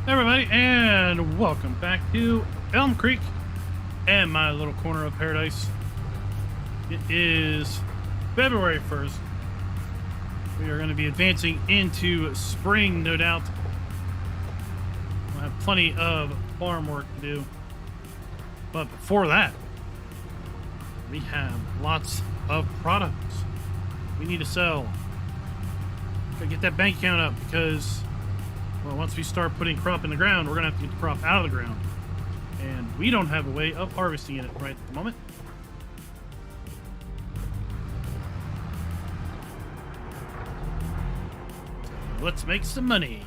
Everybody, and welcome back to ElmCreek and my little corner of paradise. It is February 1st. We are going to be advancing into spring, no doubt. We'll have plenty of farm work to do. But before that, we have lots of products we need to sell. Gotta get that bank account up because, well, once we start putting crop in the ground, we're going to have to get the crop out of the ground. And we don't have a way of harvesting it right at the moment. So let's make some money.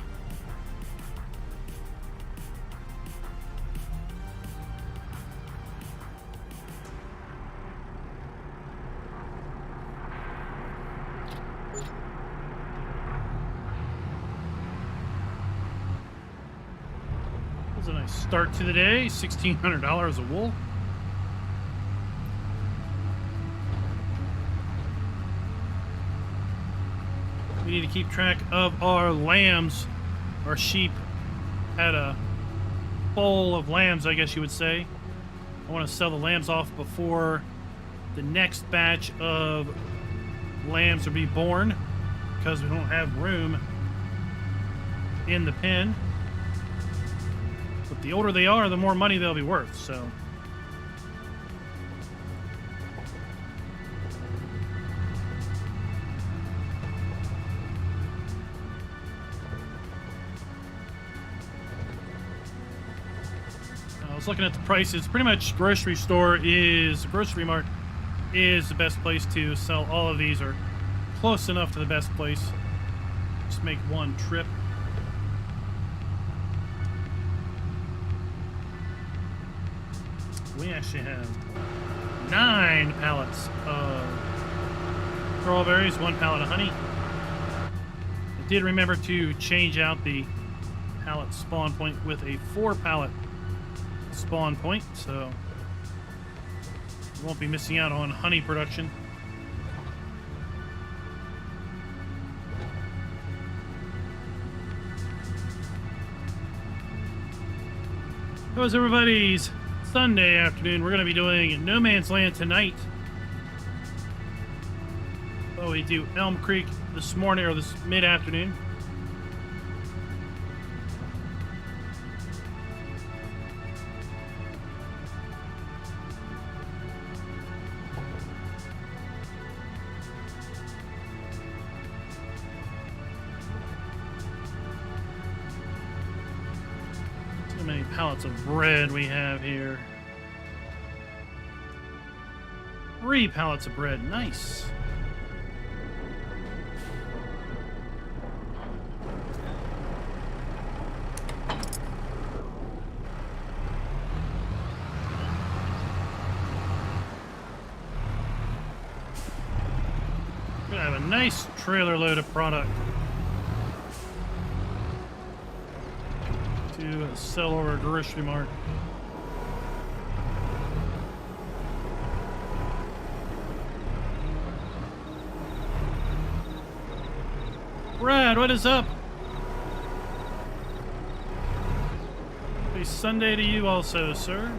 That was a nice start to the day. $1,600 of wool. We need to keep track of our lambs. Our sheep had a foal of lambs, I guess you would say. I want to sell the lambs off before the next batch of lambs will be born because we don't have room in the pen. But the older they are, the more money they'll be worth, so. I was looking at the prices. Pretty much grocery mart is the best place to sell all of these, or close enough to the best place. Just make one trip. We actually have 9 pallets of strawberries, 1 pallet of honey. I did remember to change out the pallet spawn point with a 4 pallet spawn point, so we won't be missing out on honey production. How was everybody's Sunday afternoon? We're going to be doing No Man's Land tonight. Oh, we do ElmCreek this morning, or this mid-afternoon. How many pallets of bread we have here? 3 pallets of bread. Nice. We're gonna have a nice trailer load of product to sell over at grocery mart. Brad, what is up? Happy Sunday to you also, sir.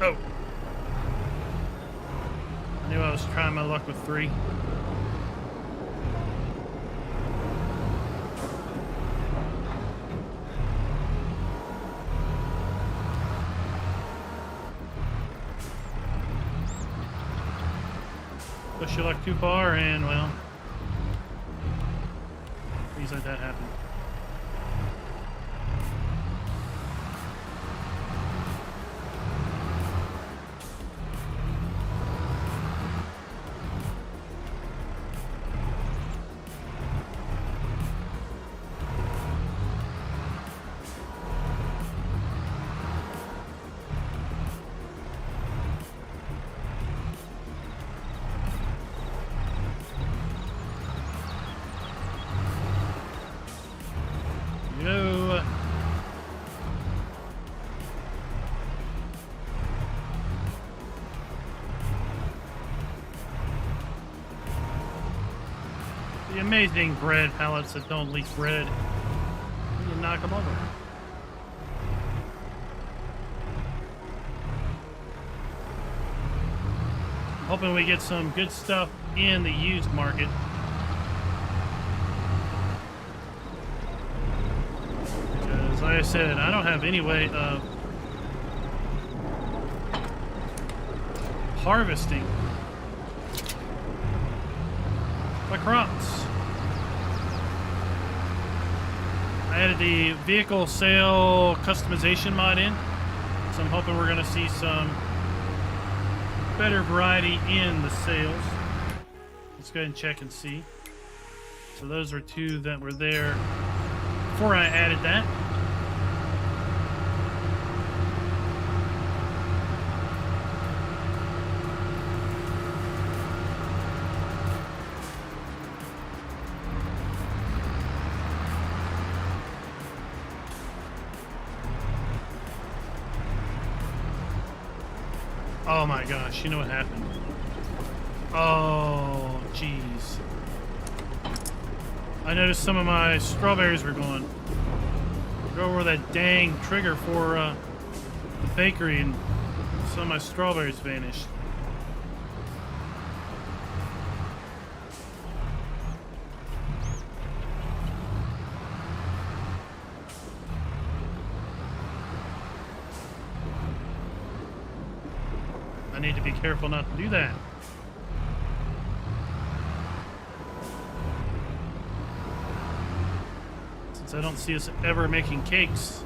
Oh. I knew I was trying my luck with 3. Push your luck too far, and well, things like that happen. amazing bread pallets that don't leak bread. You knock them over. Hoping we get some good stuff in the used market. Because, like I said, I don't have any way of harvesting my crops. I added the vehicle sale customization mod in, so I'm hoping we're going to see some better variety in the sales. Let's go ahead and check and see. So those are two that were there before I added that. Oh my gosh, you know what happened? Oh, jeez. I noticed some of my strawberries were gone. Go over that dang trigger for the bakery and some of my strawberries vanished. I need to be careful not to do that. Since I don't see us ever making cakes.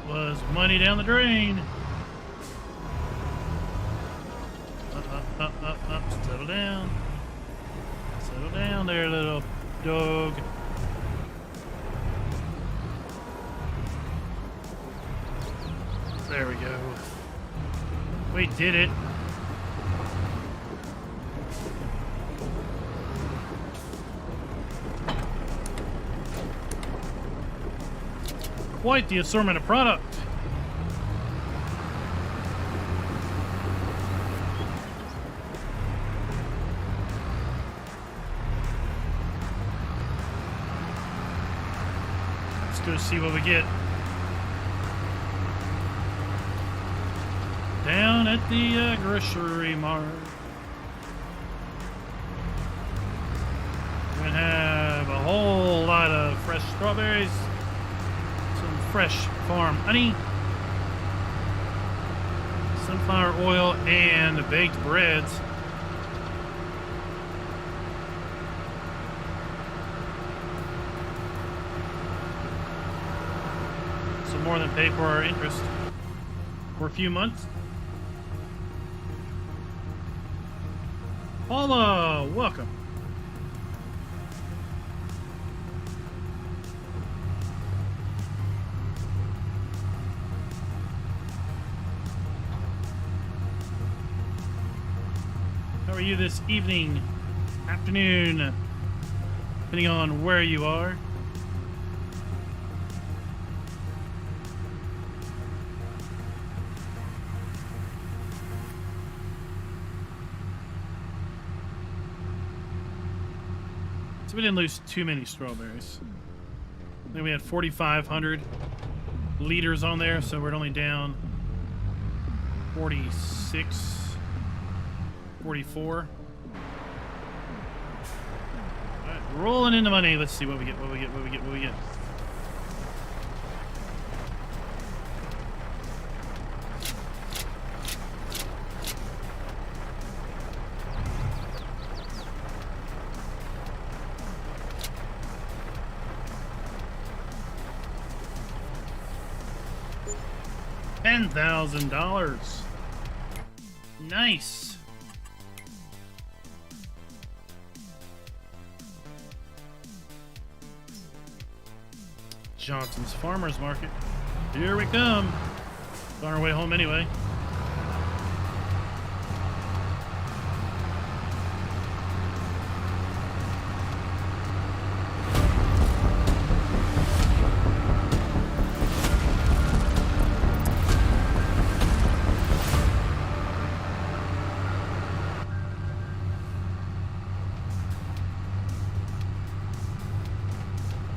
That was money down the drain. Up, settle down. Settle down there, little dog. There we go. We did it. Quite the assortment of product. Go see what we get. Down at the grocery mart. We're gonna have a whole lot of fresh strawberries, some fresh farm honey, sunflower oil, and baked breads. More than pay for our interest for a few months. Paula, welcome. How are you this evening, afternoon, depending on where you are? We didn't lose too many strawberries. I think we had 4,500 liters on there, so we're only down 46, 44. All right, rolling into money. Let's see what we get, what we get, what we get, what we get. $10,000. Nice. Johnson's Farmers Market. Here we come. On our way home anyway.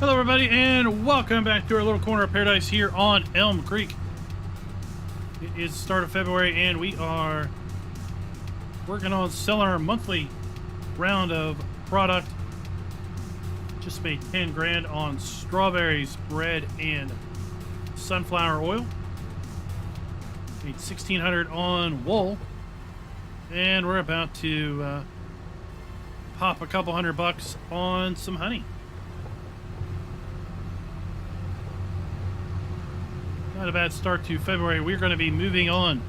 Hello everybody and welcome back to our little corner of paradise here on ElmCreek. It is the start of February and we are working on selling our monthly round of product. Just made 10 grand on strawberries, bread, and sunflower oil. Made 1,600 on wool. And we're about to pop a couple $100 on some honey. Not a bad start to February. We're going to be moving on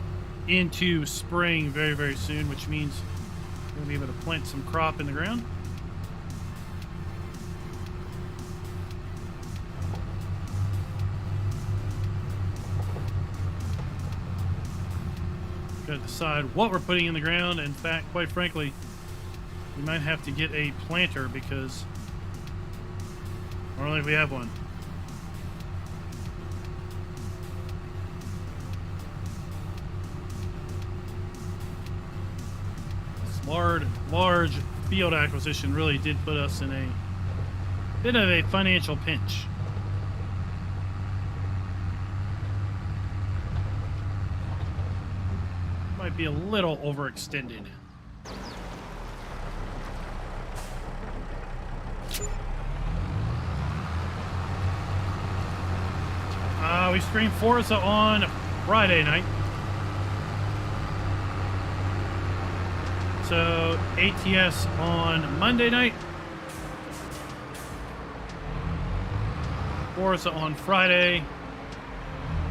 into spring very, very soon, which means we're going to be able to plant some crop in the ground. Got to decide what we're putting in the ground. In fact, quite frankly, we might have to get a planter because I don't think we have one. Large field acquisition really did put us in a bit of a financial pinch. Might be a little overextended. We streamed Forza on Friday night. So ATS on Monday night, Forza on Friday,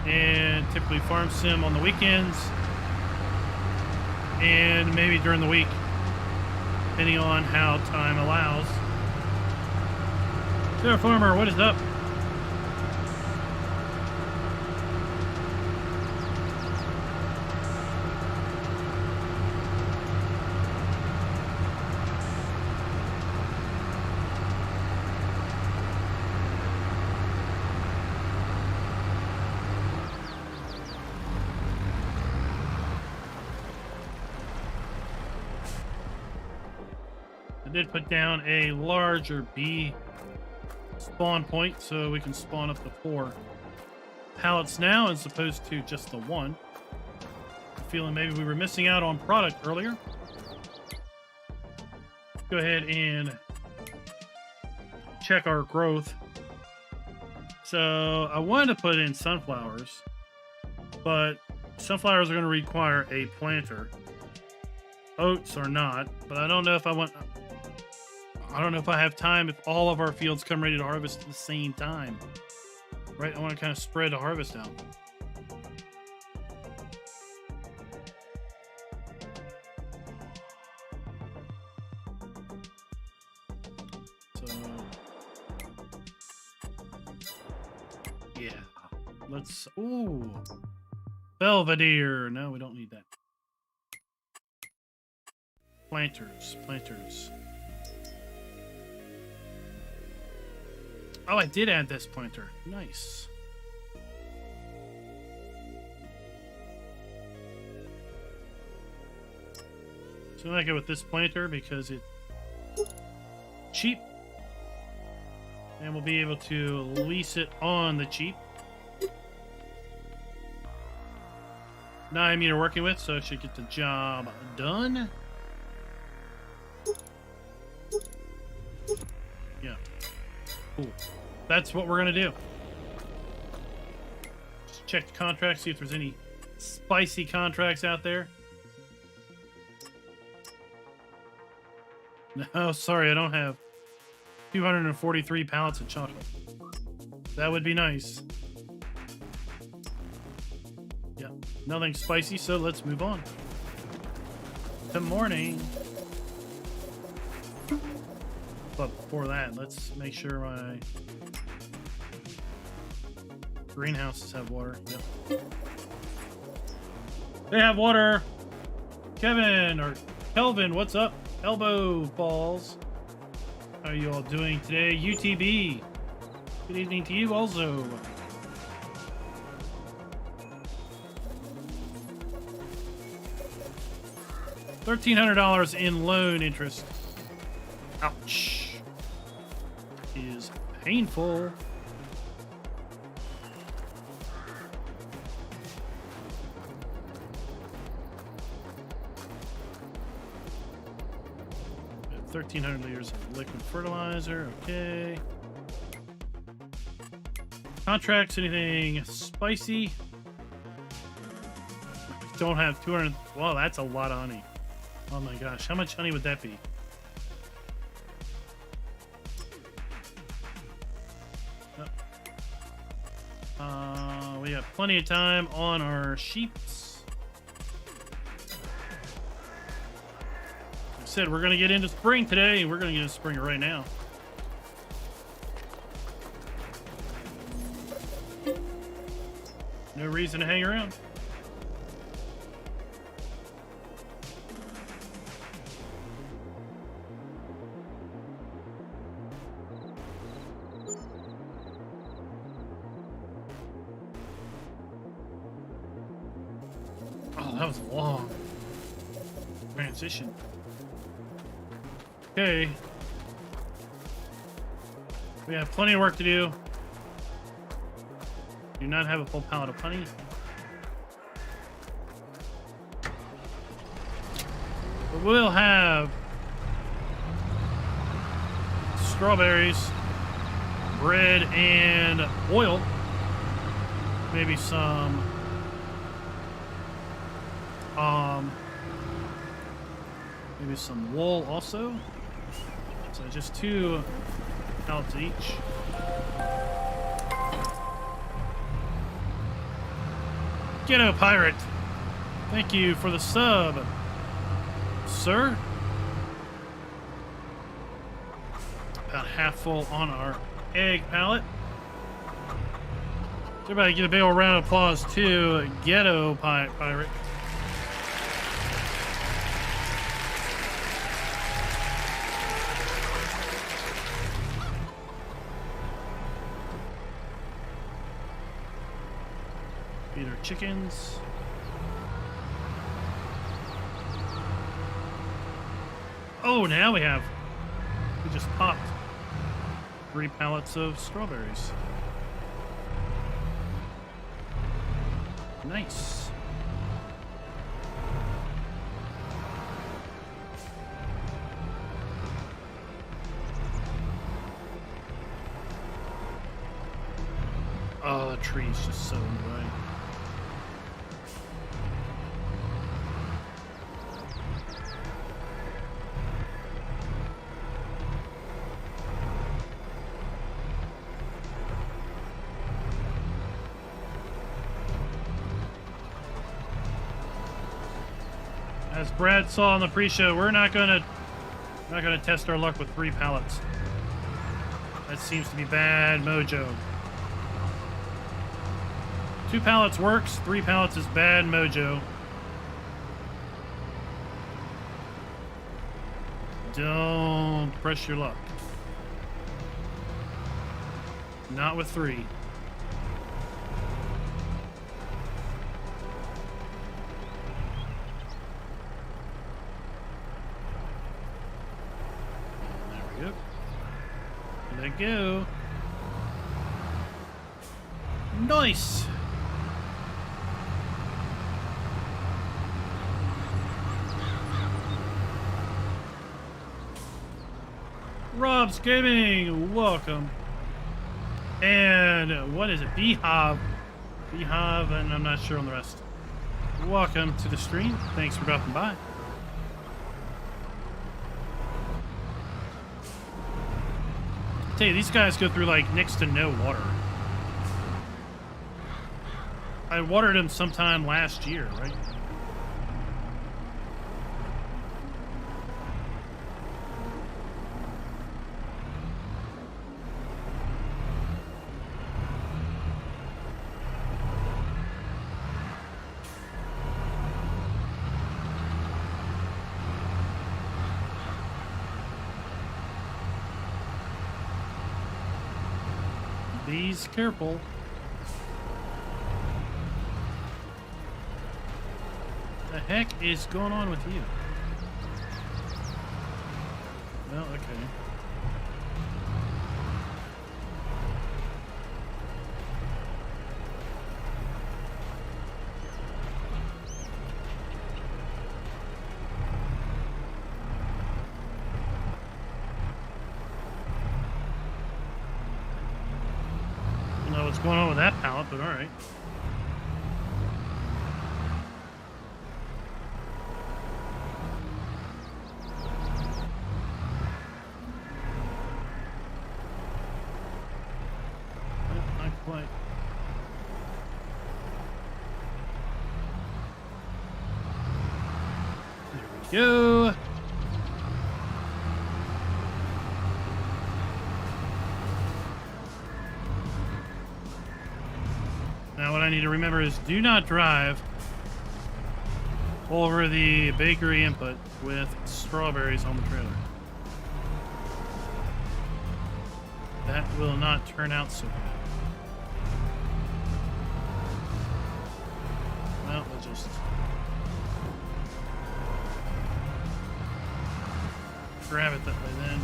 and typically Farm Sim on the weekends, and maybe during the week, depending on how time allows. So Farmer, what is up? I did put down a larger bee spawn point so we can spawn up to 4 pallets now as opposed to just the 1. I'm feeling maybe we were missing out on product earlier. Go ahead and check our growth. So I wanted to put in sunflowers, but sunflowers are going to require a planter. Oats are not, but I don't know if I have time if all of our fields come ready to harvest at the same time. Right? I want to kind of spread the harvest out. So, yeah. Let's, ooh. Belvedere. No, we don't need that. Planters. Oh, I did add this planter. Nice. So I'm gonna go with this planter because it's cheap. And we'll be able to lease it on the cheap. 9 meter working with, so it should get the job done. Yeah. Cool. That's what we're gonna do. Just check the contracts, see if there's any spicy contracts out there. No, sorry, I don't have 243 pallets of chocolate. That would be nice. Yeah, nothing spicy, so let's move on. Good morning. But before that, let's make sure my greenhouses have water. Yep. They have water. Kevin or Kelvin, what's up? Elbow balls. How are you all doing today? UTB. Good evening to you also. $1,300 in loan interest. Ouch. Is painful. We have 1,300 liters of liquid fertilizer. Okay. Contracts, anything spicy? Don't have 200. Wow, that's a lot of honey. Oh my gosh, how much honey would that be? We have plenty of time on our sheets. Like I said, we're gonna get into spring today, and we're gonna get into spring right now. No reason to hang around. Oh, that was a long transition. Okay. We have plenty of work to do. Do not have a full pallet of honey. But we'll have strawberries, bread, and oil. Maybe some maybe some wool also. So just 2 pallets each. Ghetto Pirate, thank you for the sub, sir. About half full on our egg pallet. Everybody get a big old round of applause to Ghetto Pirate. Feed our chickens. Oh, now we just popped 3 pallets of strawberries. Nice. Oh, the tree's just so in the way. As Brad saw on the pre-show, we're not gonna test our luck with 3 pallets. That seems to be bad mojo. 2 pallets works, 3 pallets is bad mojo. Don't press your luck. Not with 3. There we go. Nice. Rob's Gaming, welcome. And what is it? Beehive, and I'm not sure on the rest. Welcome to the stream. Thanks for dropping by. Tell you, these guys go through like next to no water. I watered them sometime last year, right? Bees, careful. The heck is going on with you? Well, okay. going on with that pallet, but all right. Not quite. There we go. Now what I need to remember is do not drive over the bakery input with strawberries on the trailer. That will not turn out so good. Well, we'll just grab it that way then.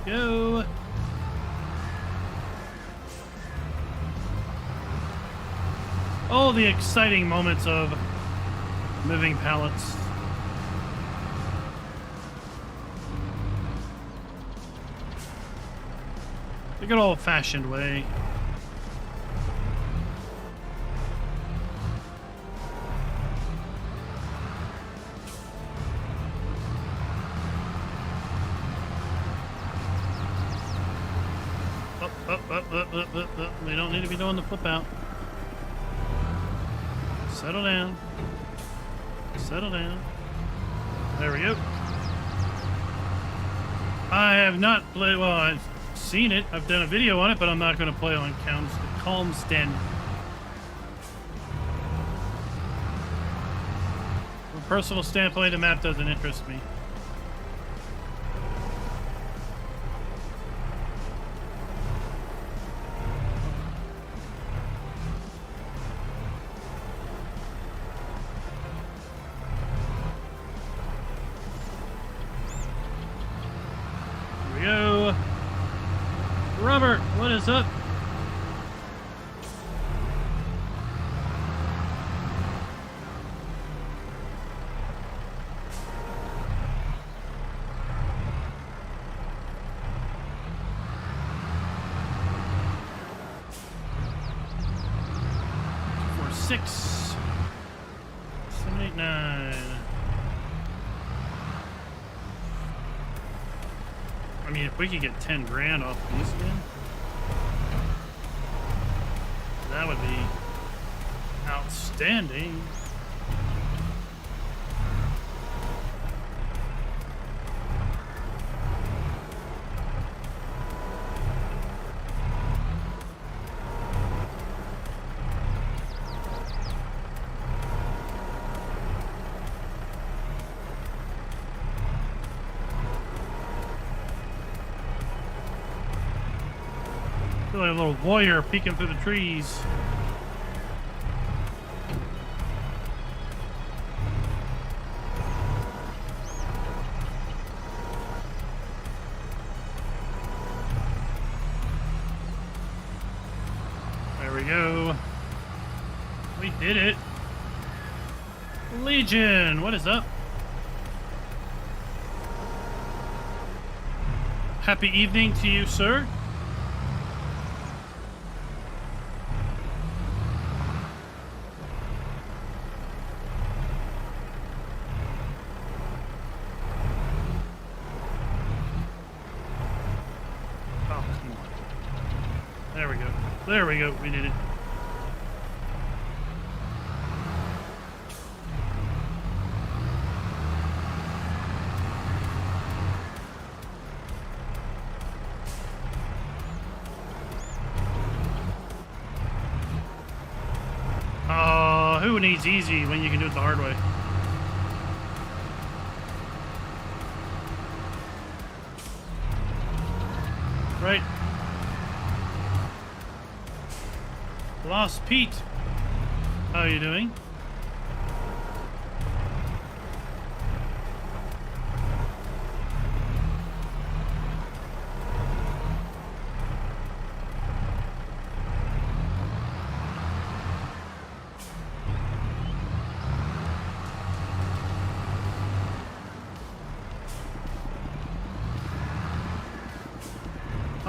Go. Oh, the exciting moments of moving pallets. The good old-fashioned way. We don't need to be doing the flip out. Settle down. Settle down. There we go. I have not played, well, I've seen it. I've done a video on it, but I'm not going to play on calm standard. From a personal standpoint, the map doesn't interest me. Go. Robert, what is up? Four, 6, 7, 8, 9. I mean, if we could get 10 grand off these again, that would be outstanding. I feel like a little warrior peeking through the trees. There we go. We did it. Legion, what is up? Happy evening to you, sir. There we go. We did it. Who needs easy when you can do it the hard way? Right. Lost Pete. How are you doing?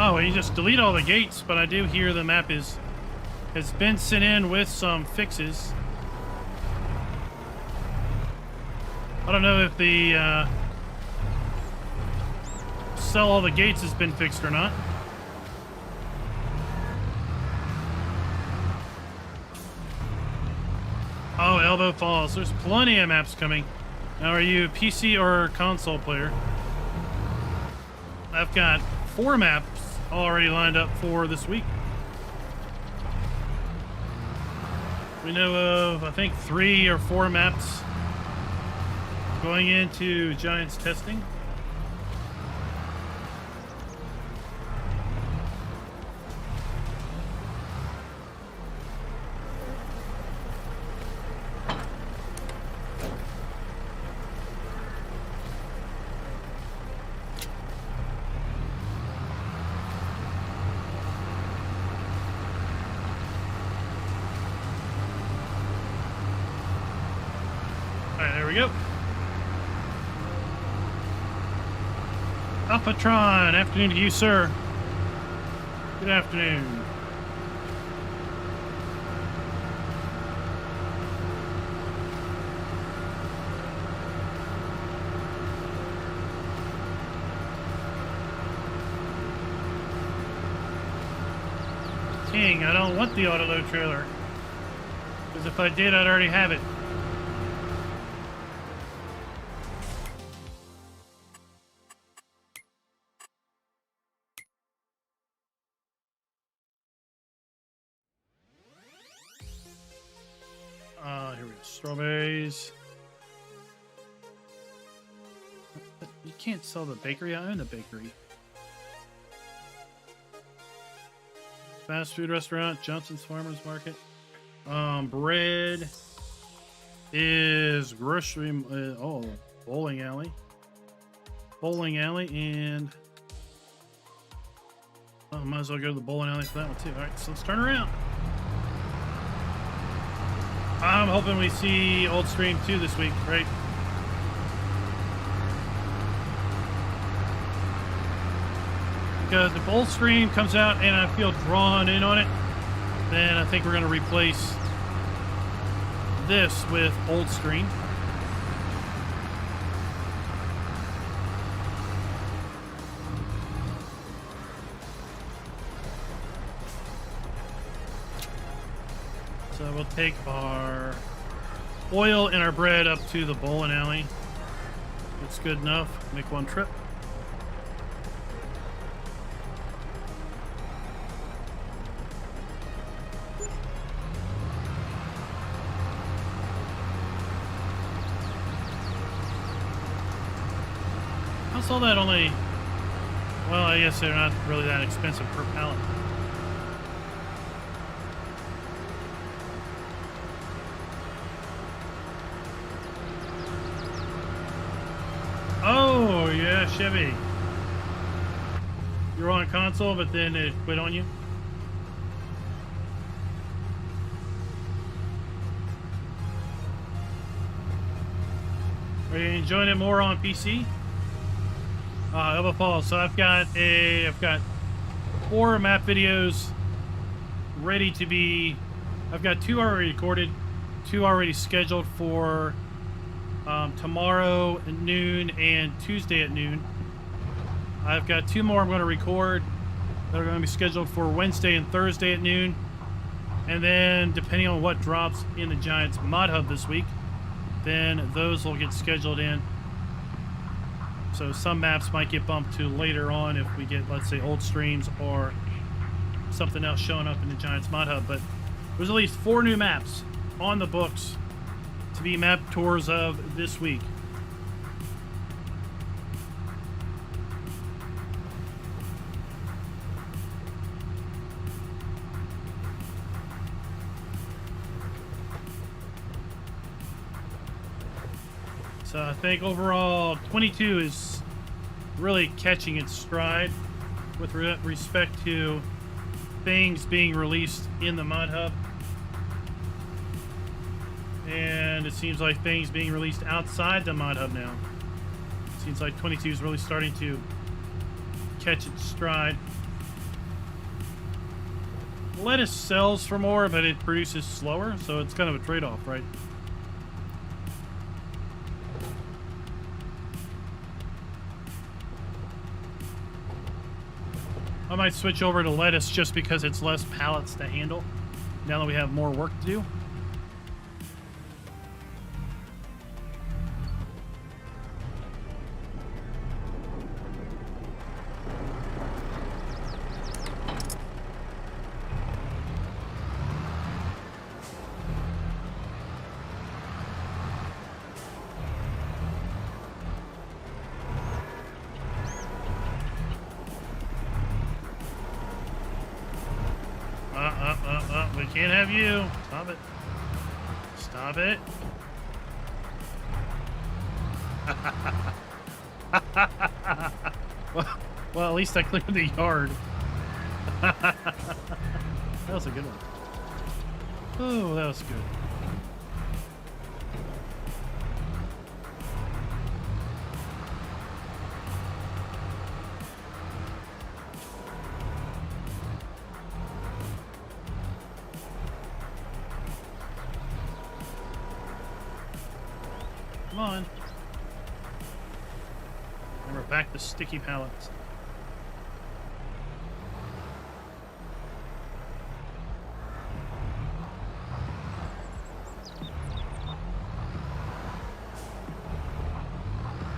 Oh, you just delete all the gates, but I do hear the map has been sent in with some fixes. I don't know if the sell all the gates has been fixed or not. Oh, Elbow Falls. There's plenty of maps coming. Now, are you a PC or console player? I've got 4 maps already lined up for this week. We know of, I think, 3 or 4 maps going into Giants testing. There we go. Alphatron, afternoon to you, sir. Good afternoon. King, I don't want the autoload trailer. Because if I did, I'd already have it. Here we go. Strawberries. You can't sell the bakery. I own the bakery. Fast food restaurant, Johnson's Farmers Market. Bread is grocery. Bowling alley. Bowling alley, and might as well go to the bowling alley for that one too. All right, so let's turn around. I'm hoping we see Old Stream 2 this week, right? Because if Old Stream comes out and I feel drawn in on it, then I think we're going to replace this with Old Stream. So we'll take our oil and our bread up to the bowling alley. It's good enough. Make one trip. I saw that only... Well, I guess they're not really that expensive per pallet. Oh, yeah, Chevy. You're on console, but then it quit on you? Are you enjoying it more on PC? Elbow Falls. So I've got 4 map videos ready to be... I've got 2 already recorded, 2 already scheduled for tomorrow at noon and Tuesday at noon. I've got 2 more I'm going to record that are going to be scheduled for Wednesday and Thursday at noon. And then, depending on what drops in the Giants Mod Hub this week, then those will get scheduled in. So some maps might get bumped to later on if we get, let's say, old streams or something else showing up in the Giants Mod Hub. But there's at least 4 new maps on the books to be map tours of this week. So I think overall 22 is really catching its stride with respect to things being released in the Mod Hub. And it seems like things being released outside the Mod Hub now. It seems like 22 is really starting to catch its stride. lettuce sells for more, but it produces slower, so it's kind of a trade-off, right? I might switch over to lettuce just because it's less pallets to handle now that we have more work to do. We can't have you. Stop it. Stop it. well, at least I cleared the yard. That was a good one. Oh, that was good. Come on. And we're back to sticky pallets.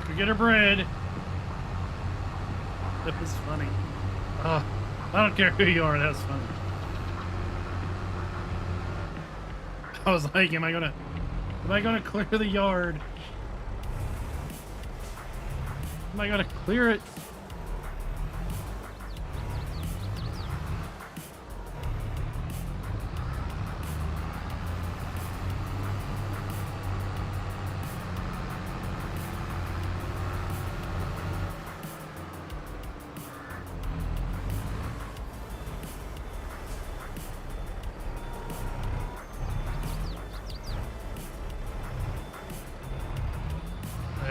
Forget her bread. That was funny. I don't care who you are, that's funny. I was like, am I gonna clear the yard? Am I gonna clear it?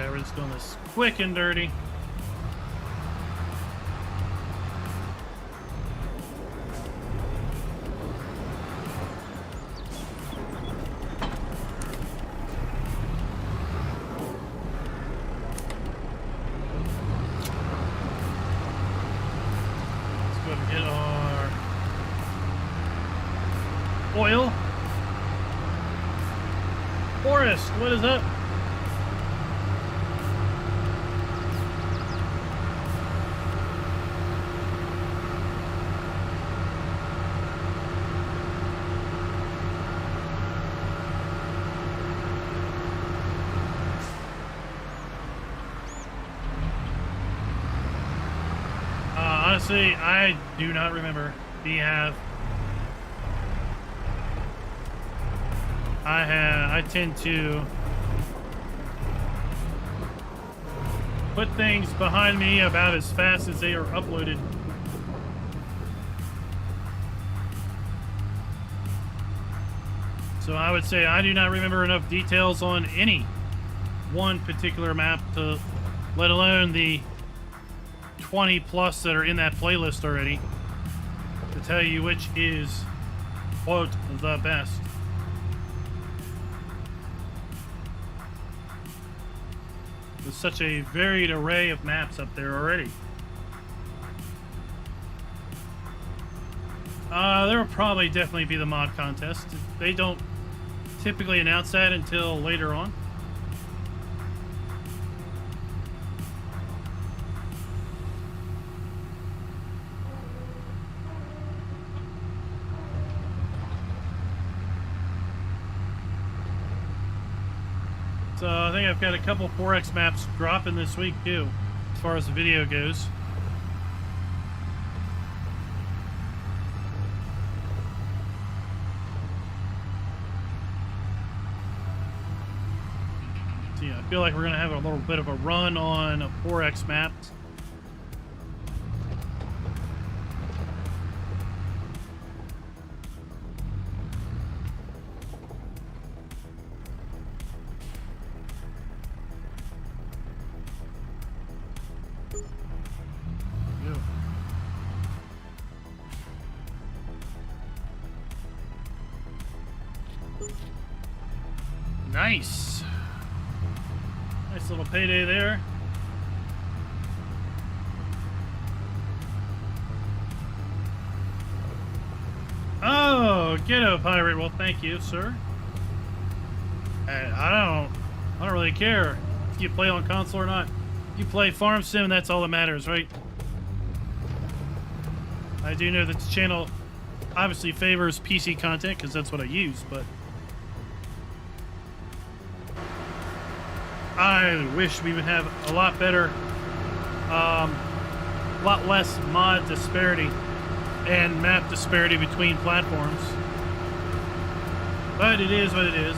We're just doing this quick and dirty. Let's go and get our oil. Forrest, what is up? Honestly, I do not remember. I tend to put things behind me about as fast as they are uploaded. So I would say I do not remember enough details on any one particular map to, let alone the 20 plus that are in that playlist already, to tell you which is, quote, the best. There's such a varied array of maps up there already. There will probably definitely be the mod contest. They don't typically announce that until later on. So I think I've got a couple 4X maps dropping this week too, as far as the video goes. So yeah, I feel like we're gonna have a little bit of a run on 4X maps. Nice. Nice little payday there. Oh, Ghetto Pirate. Well, thank you, sir. I don't really care if you play on console or not. You play Farm Sim, that's all that matters, right? I do know that the channel obviously favors PC content because that's what I use, but I wish we would have a lot better, a lot less mod disparity and map disparity between platforms. But it is what it is.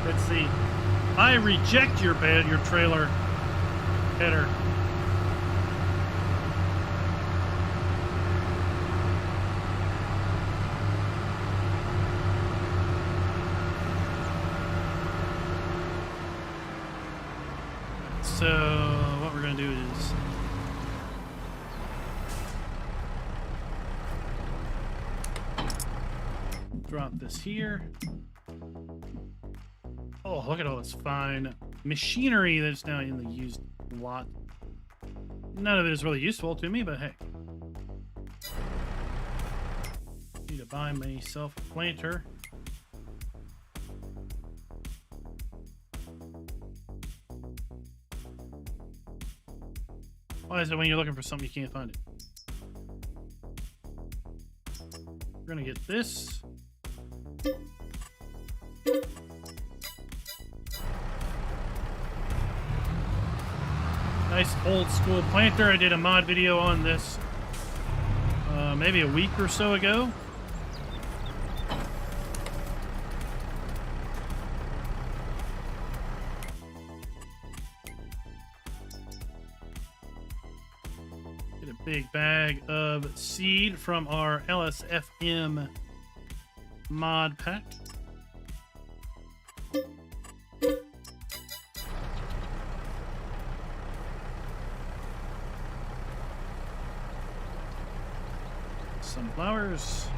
Let's see. I reject your trailer header. So what we're going to do is drop this here. Oh, look at all this fine machinery that's now in the used lot. None of it is really useful to me, but hey. Need to buy myself a planter. Why is it when you're looking for something you can't find it? We're gonna get this. Nice old school planter. I did a mod video on this maybe a week or so ago. Get a big bag of seed from our LSFM mod pack. Some flowers.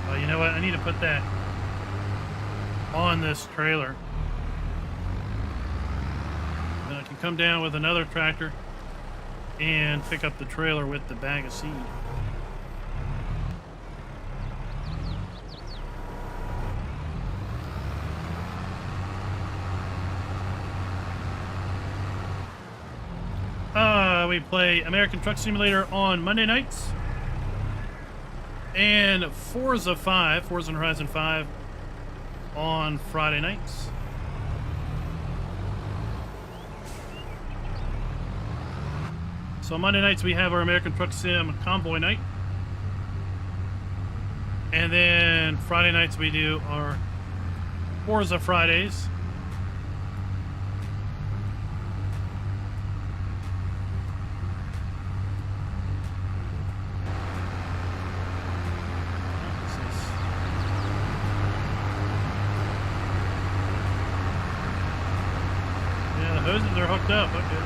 Oh, you know what? I need to put that on this trailer. Then I can come down with another tractor and pick up the trailer with the bag of seed. We play American Truck Simulator on Monday nights and Forza Horizon 5 on Friday nights. So Monday nights we have our American Truck Sim Convoy night, and then Friday nights we do our Forza Fridays. They're hooked up, okay.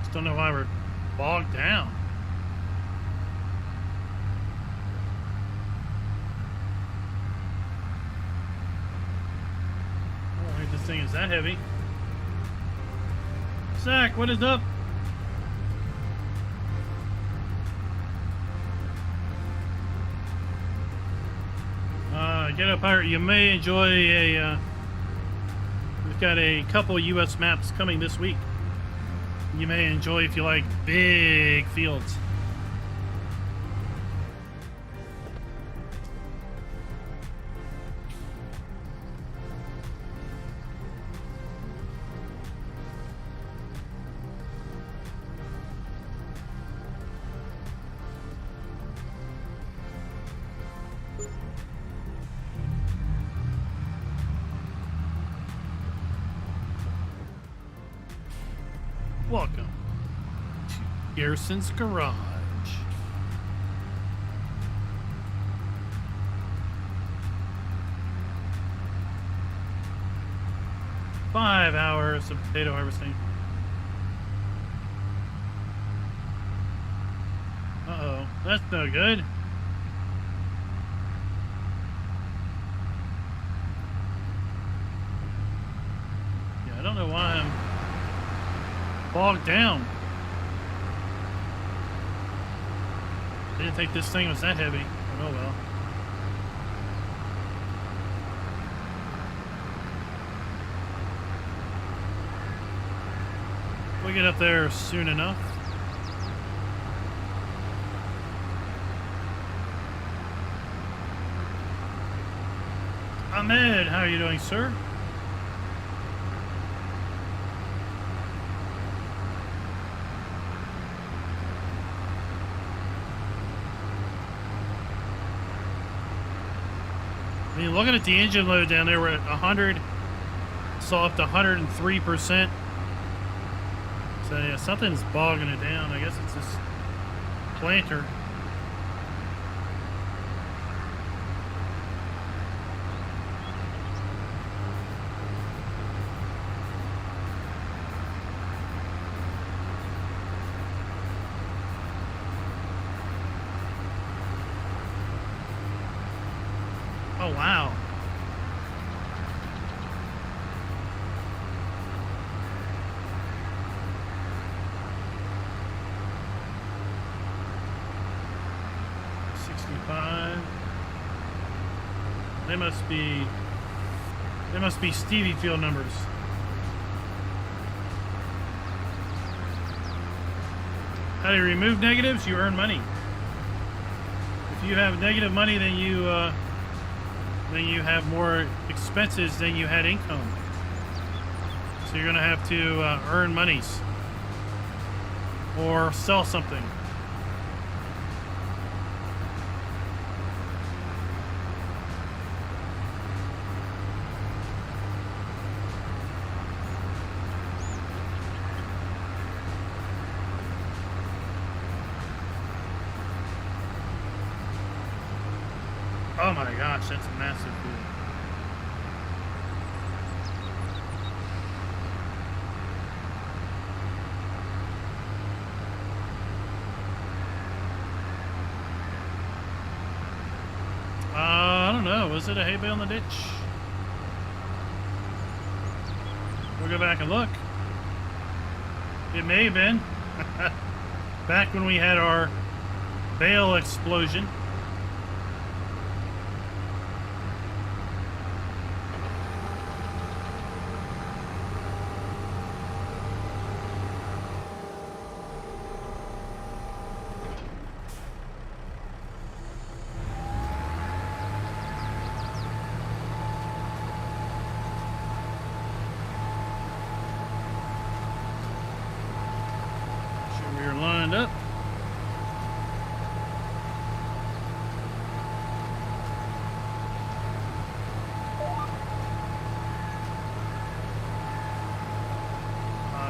Just don't know why we're bogged down. I don't think this thing is that heavy. Zach, what is up? Get up, Pirate. You may enjoy a. We've got a couple U.S. maps coming this week. You may enjoy if you like big fields. Welcome to Garrison's Garage. Five hours of potato harvesting. Uh-oh, that's no good. Yeah, I don't know why I'm bogged down. Didn't think this thing was that heavy, but oh well. We'll get up there soon enough. Ahmed, how are you doing, sir? I mean, looking at the engine load down there, we're at 100, saw up to 103%. So yeah, something's bogging it down. I guess it's this planter. Oh, wow. They must be Stevie field numbers. How do you remove negatives? You earn money. If you have negative money, then you have more expenses than you had income. So you're gonna have to earn monies or sell something. Oh my gosh, that's a massive pool. I don't know. Was it a hay bale in the ditch? We'll go back and look. It may have been. Back when we had our bale explosion. Lined up.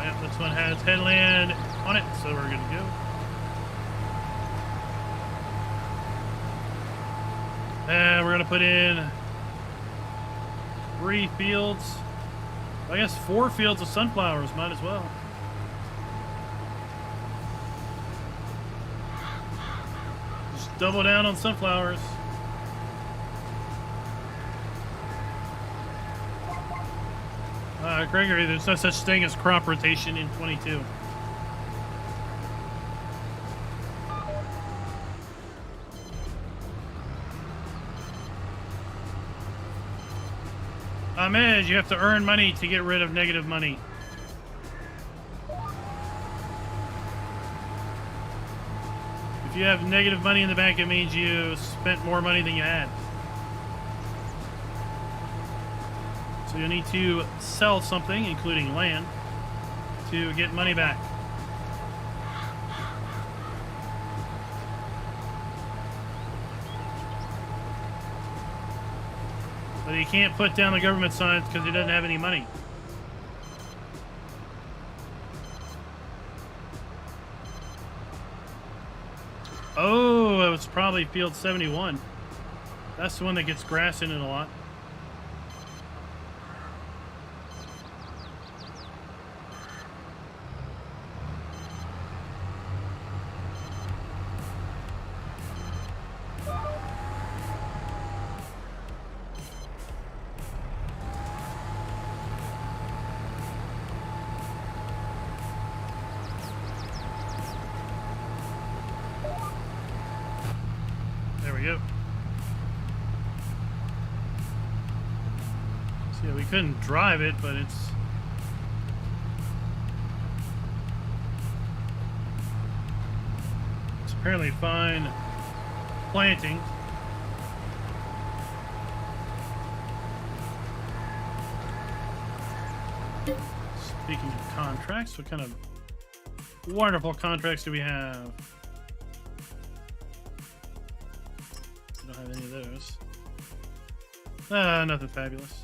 Yep, this one has headland on it, so we're good to go. And we're gonna put in 3 fields. I guess 4 fields of sunflowers, might as well. Double down on sunflowers. Gregory, there's no such thing as crop rotation in 22. Ahmed, you have to earn money to get rid of negative money. If you have negative money in the bank, it means you spent more money than you had. So you'll need to sell something, including land, to get money back. But he can't put down the government signs because he doesn't have any money. Oh, it was probably field 71. That's the one that gets grass in it a lot. There we go. So yeah, we couldn't drive it, but it's apparently fine planting. Speaking of contracts, what kind of wonderful contracts do we have? We don't have any of those. Nothing fabulous.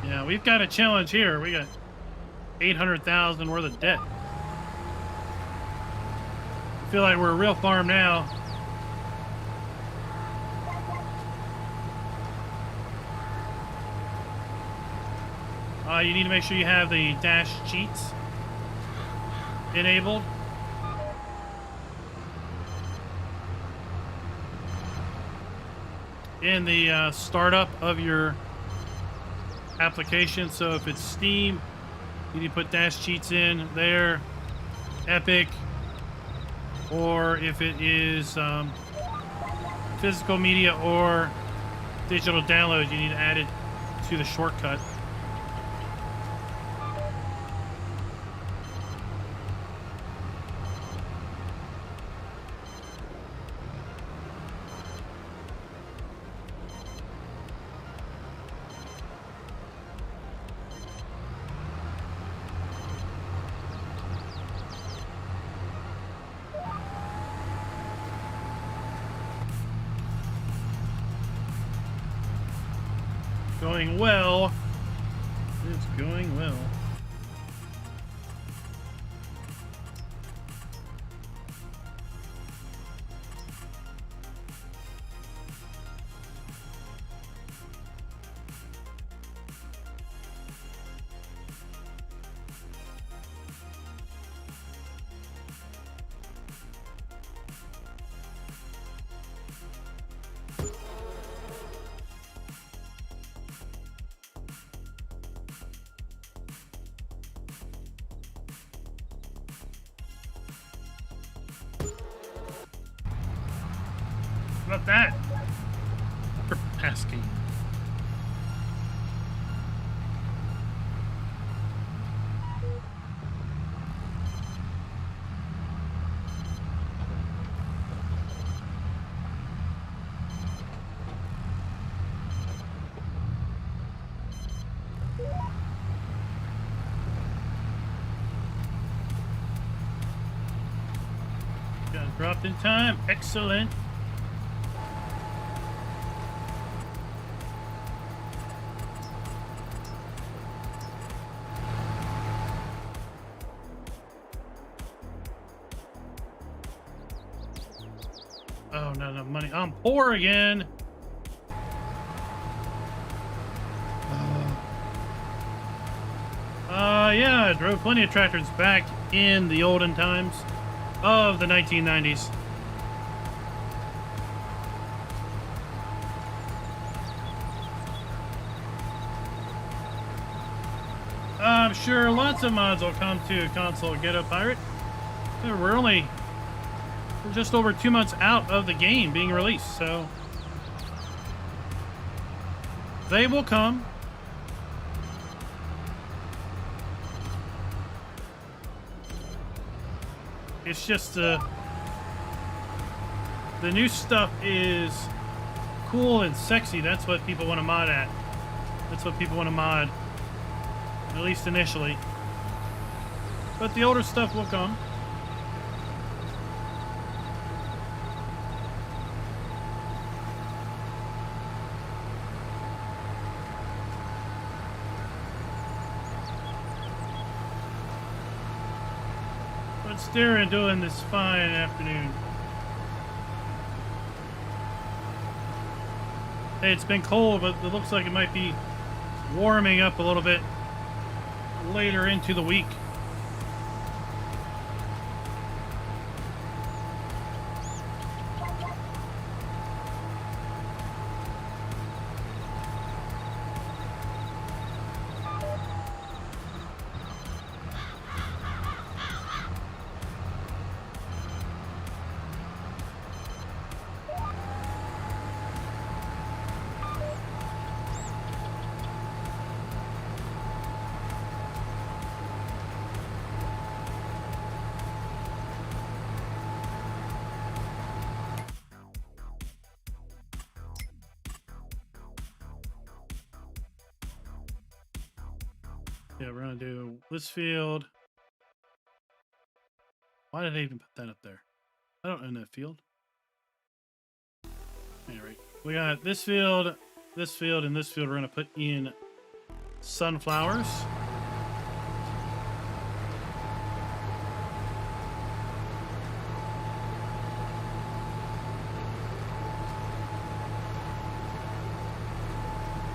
Yeah, we've got a challenge here. We got 800,000 worth of debt. I feel like we're a real farm now. You need to make sure you have the dash cheats enabled. In the startup of your application. So if it's Steam, you need to put dash cheats in there. Epic, or if it is physical media or digital download, you need to add it to the shortcut. Going well. It's going well. About that for asking. Got dropped in time. Excellent. Oh, not enough money. I'm poor again. Yeah, I drove plenty of tractors back in the olden times of the 1990s. I'm sure lots of mods will come to console Ghetto Pirate. We're just over 2 months out of the game being released, so they will come. It's just the new stuff is cool and sexy. That's what people want to mod at. That's what people want to mod, at least initially. But the older stuff will come. What's Darren doing this fine afternoon? Hey, it's been cold, but it looks like it might be warming up a little bit later into the week. Yeah, we're gonna do this field. Why did I even put that up there? I don't own that field. Anyway, we got this field, and this field. We're gonna put in sunflowers.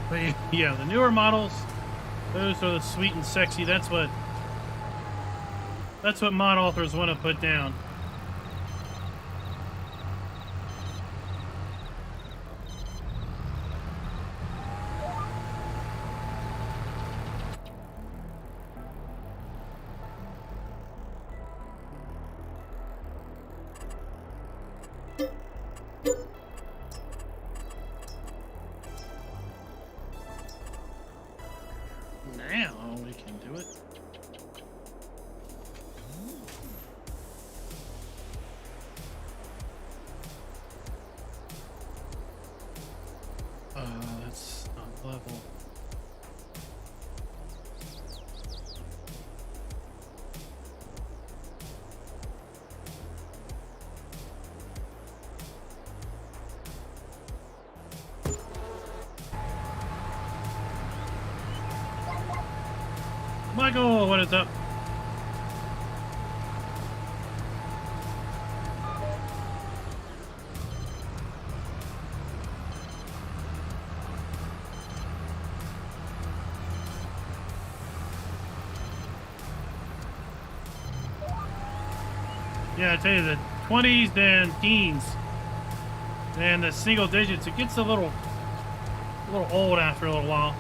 But yeah, the newer models, those are the sweet and sexy. That's what mod authors want to put down. Now we can do it. That's not level. Michael, what is up? Yeah, I tell you, the 20s and teens and the single digits, it gets a little old after a little while.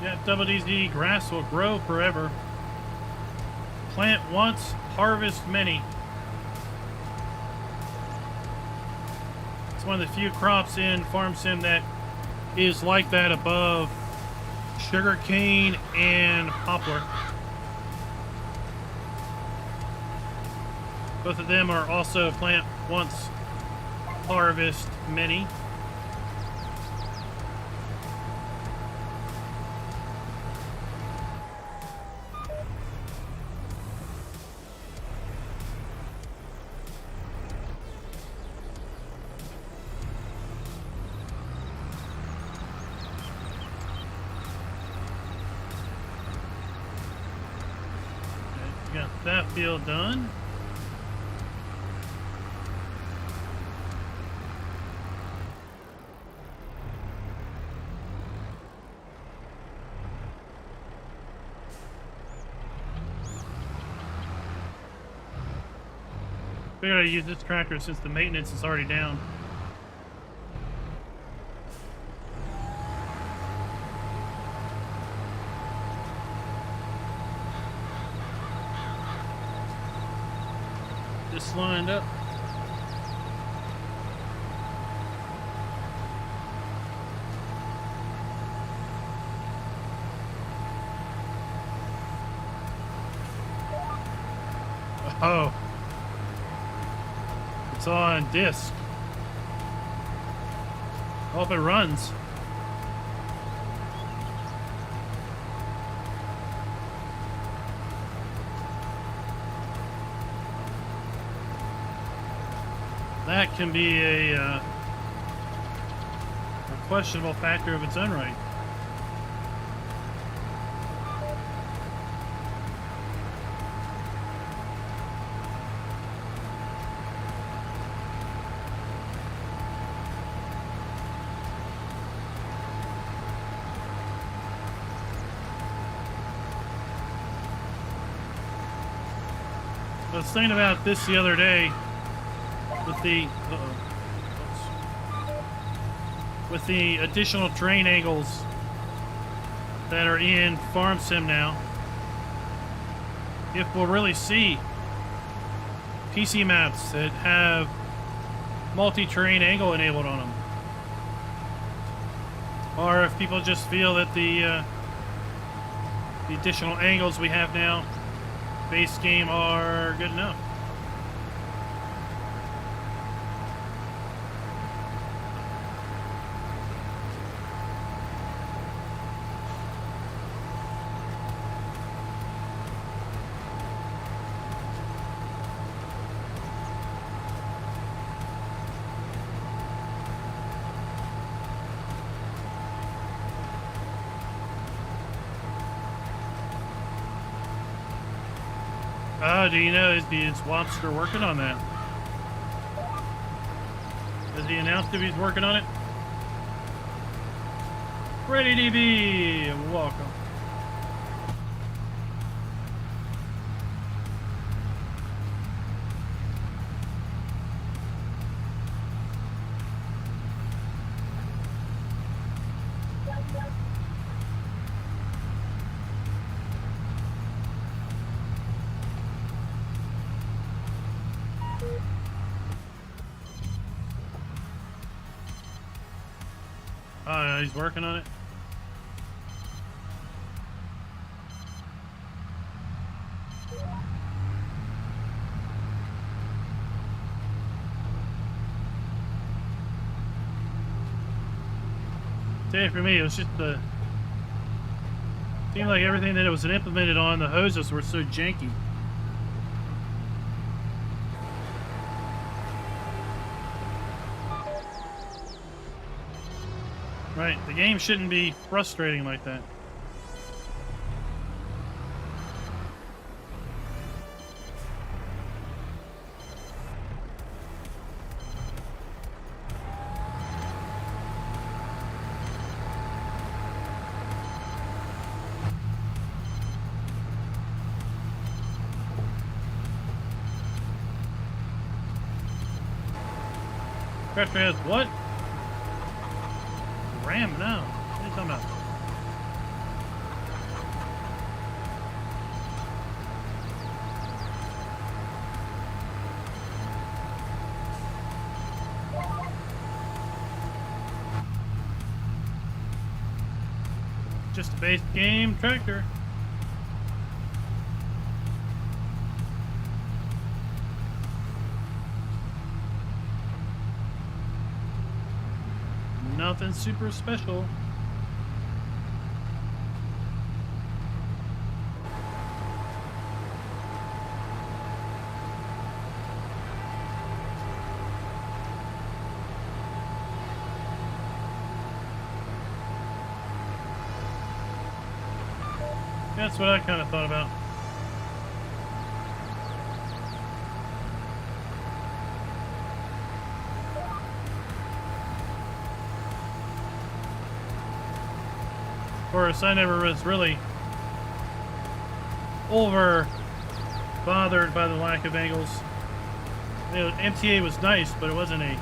Yeah, WDZ, grass will grow forever. Plant once, harvest many. It's one of the few crops in Farm Sim that is like that above sugarcane and poplar. Both of them are also plant once, harvest many. Got that field done. Figured I'd use this tractor since the maintenance is already down. Just lined up. Oh. It's on disc. Hope it runs. that can be a questionable factor of its own right. I was thinking about this the other day with the additional terrain angles that are in Farm Sim now. If we'll really see PC maps that have multi-terrain angle enabled on them, or if people just feel that the additional angles we have now base game are good enough. Oh, do you know, is Wobster working on that? Has he announced if he's working on it? Ready DB, welcome. Oh, yeah, he's working on it. Say for me, it was just the seemed like everything that it was implemented on, the hoses were so janky. Right, the game shouldn't be frustrating like that. Tractor has what? Ram? No. What are you talking about? Just a base game tractor. Nothing super special. That's what I kind of thought about. Of course, I never was really over bothered by the lack of angles. You know, MTA was nice, but it wasn't a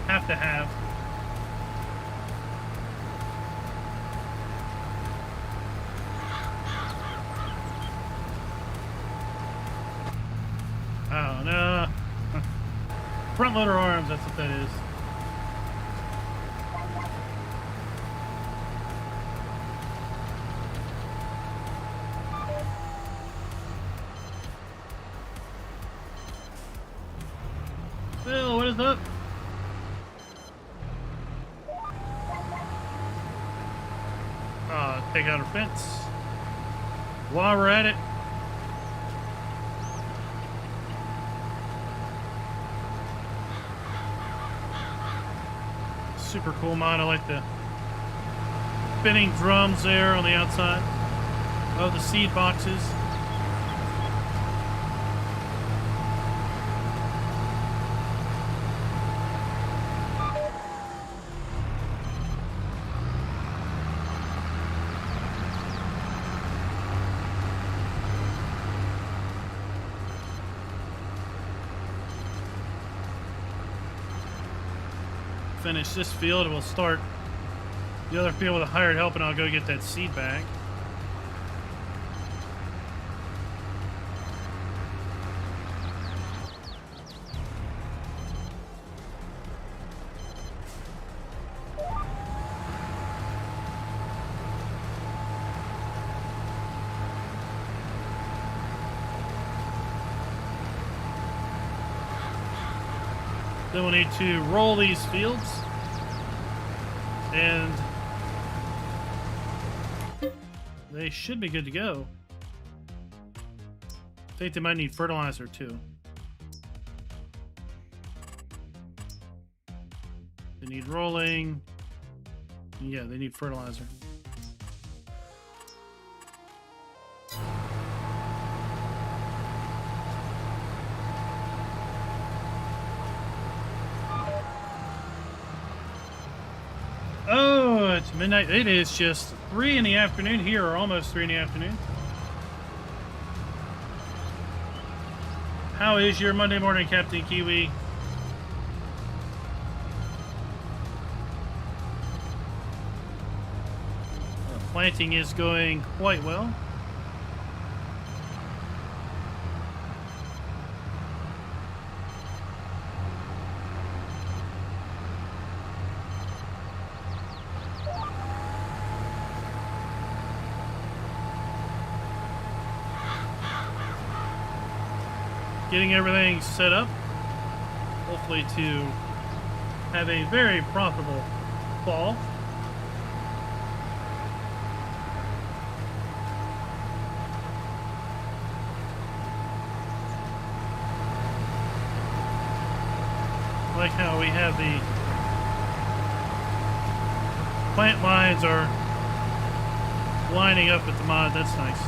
have to have. Oh no. Front loader arms, that's what that is. Bill, what is up? Take out our fence. While we're at it, super cool mod. I like the spinning drums there on the outside of the seed boxes. Finish this field, we'll start the other field with a hired help, and I'll go get that seed bag. Then we'll need to roll these fields, and they should be good to go. I think they might need fertilizer too. They need rolling. Yeah, they need fertilizer. Oh, it's midnight. It is just 3 in the afternoon here, or almost 3 in the afternoon. How is your Monday morning, Captain Kiwi? Planting is going quite well. Getting everything set up, hopefully to have a very profitable fall. I like how we have the plant lines are lining up with the mod. That's nice.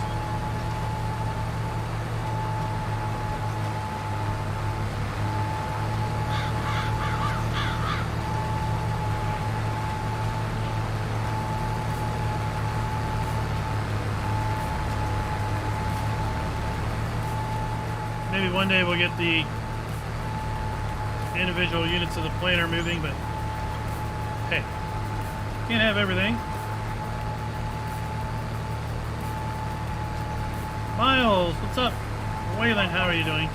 Maybe one day we'll get the individual units of the planter moving, but hey, can't have everything. Miles, what's up? Waylon, how are you doing?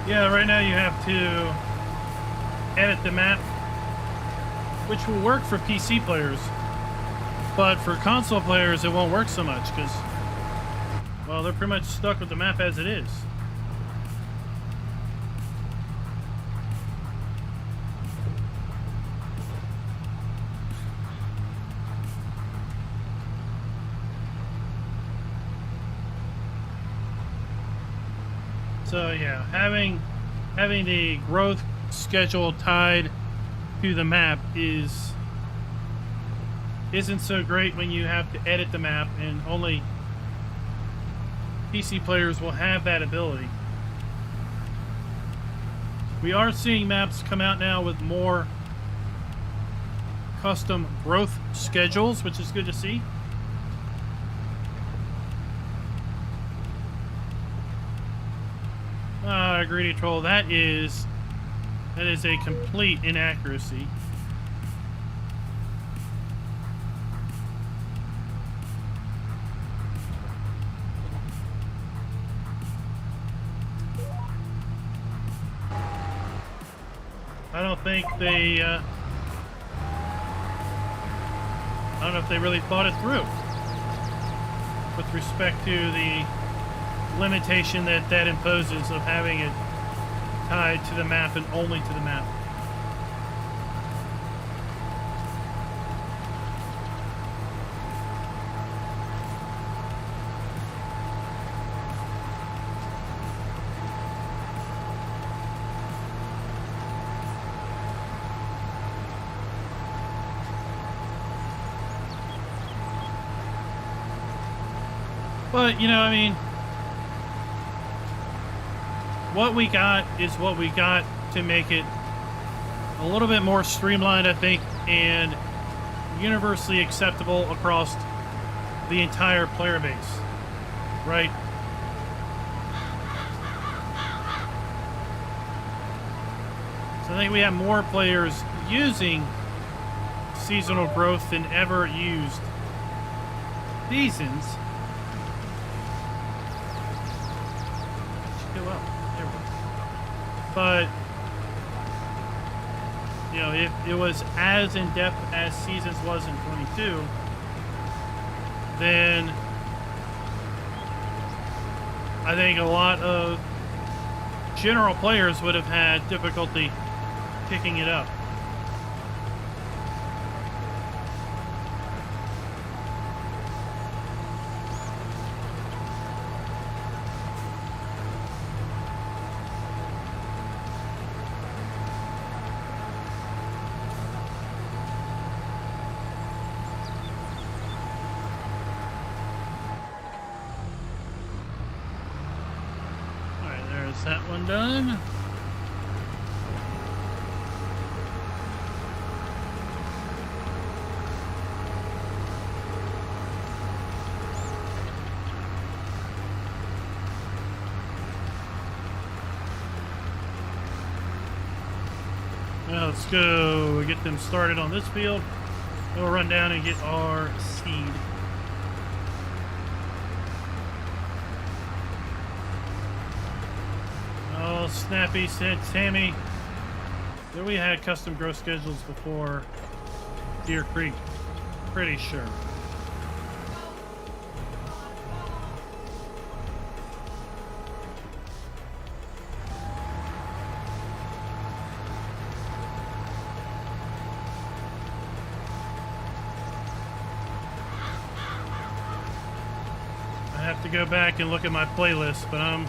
Yeah, right now you have to edit the map, which will work for PC players, but for console players it won't work so much because, well, they're pretty much stuck with the map as it is. So yeah, having the growth schedule tied to the map isn't so great when you have to edit the map, and only PC players will have that ability. We are seeing maps come out now with more custom growth schedules, which is good to see. Greedy troll, that is a complete inaccuracy. I don't think they, I don't know if they really thought it through with respect to the limitation that that imposes of having it tied to the map and only to the map. But, you know, I mean, what we got is what we got to make it a little bit more streamlined, I think, and universally acceptable across the entire player base, right? So I think we have more players using seasonal growth than ever used seasons. But, you know, if it was as in-depth as Seasons was in 22, then I think a lot of general players would have had difficulty picking it up. That one done. Now let's go get them started on this field. We'll run down and get our seed. Snappy said, Sammy, that we had custom growth schedules before Deer Creek. Pretty sure. I have to go back and look at my playlist, but I'm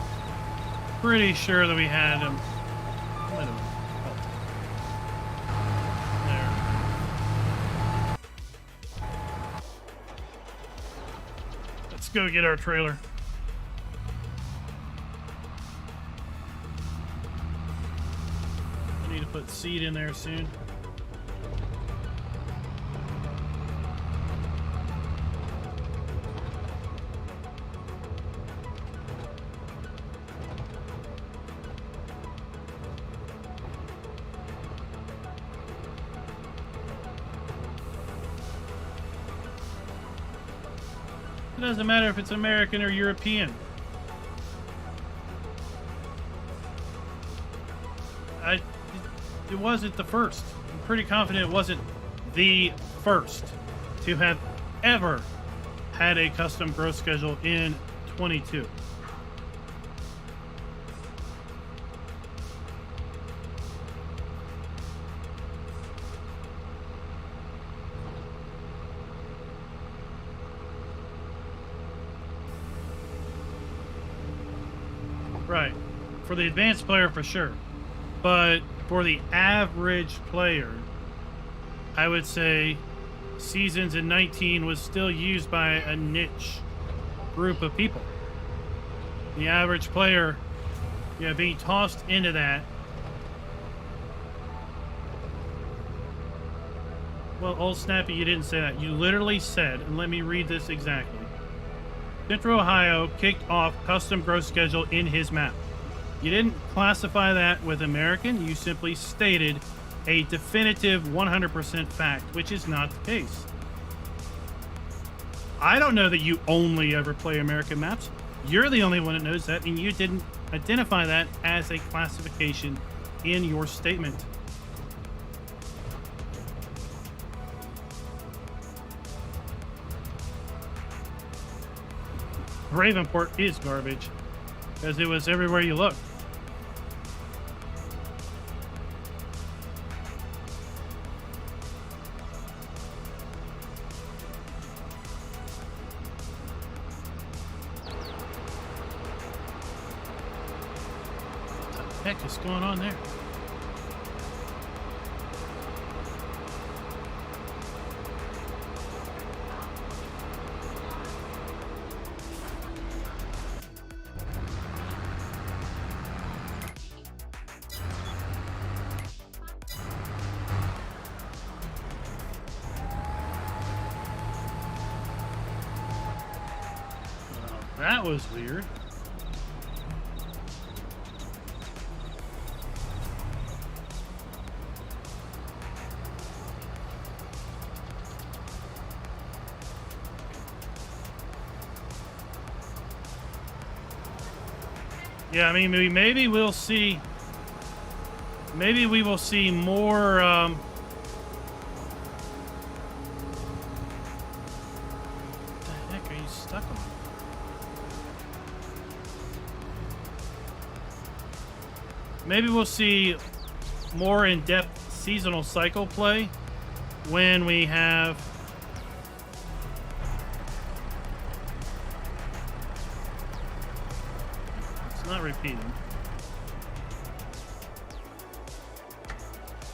pretty sure that we had them. There. Let's go get our trailer. I need to put seed in there soon. It doesn't matter if it's American or European. It wasn't the first. I'm pretty confident it wasn't the first to have ever had a custom growth schedule in 22. Right. For the advanced player, for sure. But for the average player, I would say Seasons in 19 was still used by a niche group of people. The average player, being tossed into that. Well, old Snappy, you didn't say that. You literally said, and let me read this exactly. Central Ohio kicked off custom growth schedule in his map. You didn't classify that with American. You simply stated a definitive 100% fact, which is not the case. I don't know that you only ever play American maps. You're the only one that knows that, and you didn't identify that as a classification in your statement. Ravenport is garbage because it was everywhere you look. What the heck is going on there? That was weird. Yeah, I mean, maybe we'll see. Maybe we will see more. What the heck are you stuck on? Maybe we'll see more in-depth seasonal cycle play when we have it's not repeating.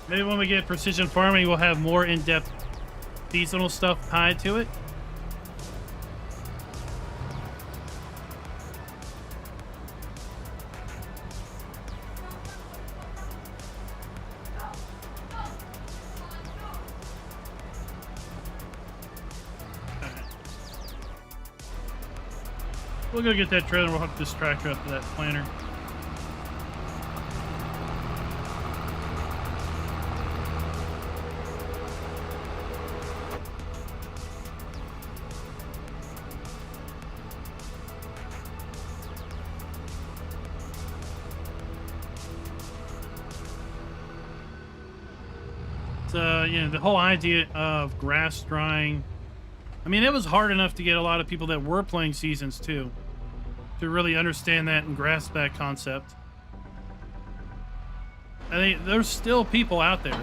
Maybe when we get precision farming, we'll have more in-depth seasonal stuff tied to it. We'll go get that trailer and we'll hook this tractor up to that planter. So, you know, the whole idea of grass drying, I mean, it was hard enough to get a lot of people that were playing Seasons 2 to really understand that and grasp that concept. I think there's still people out there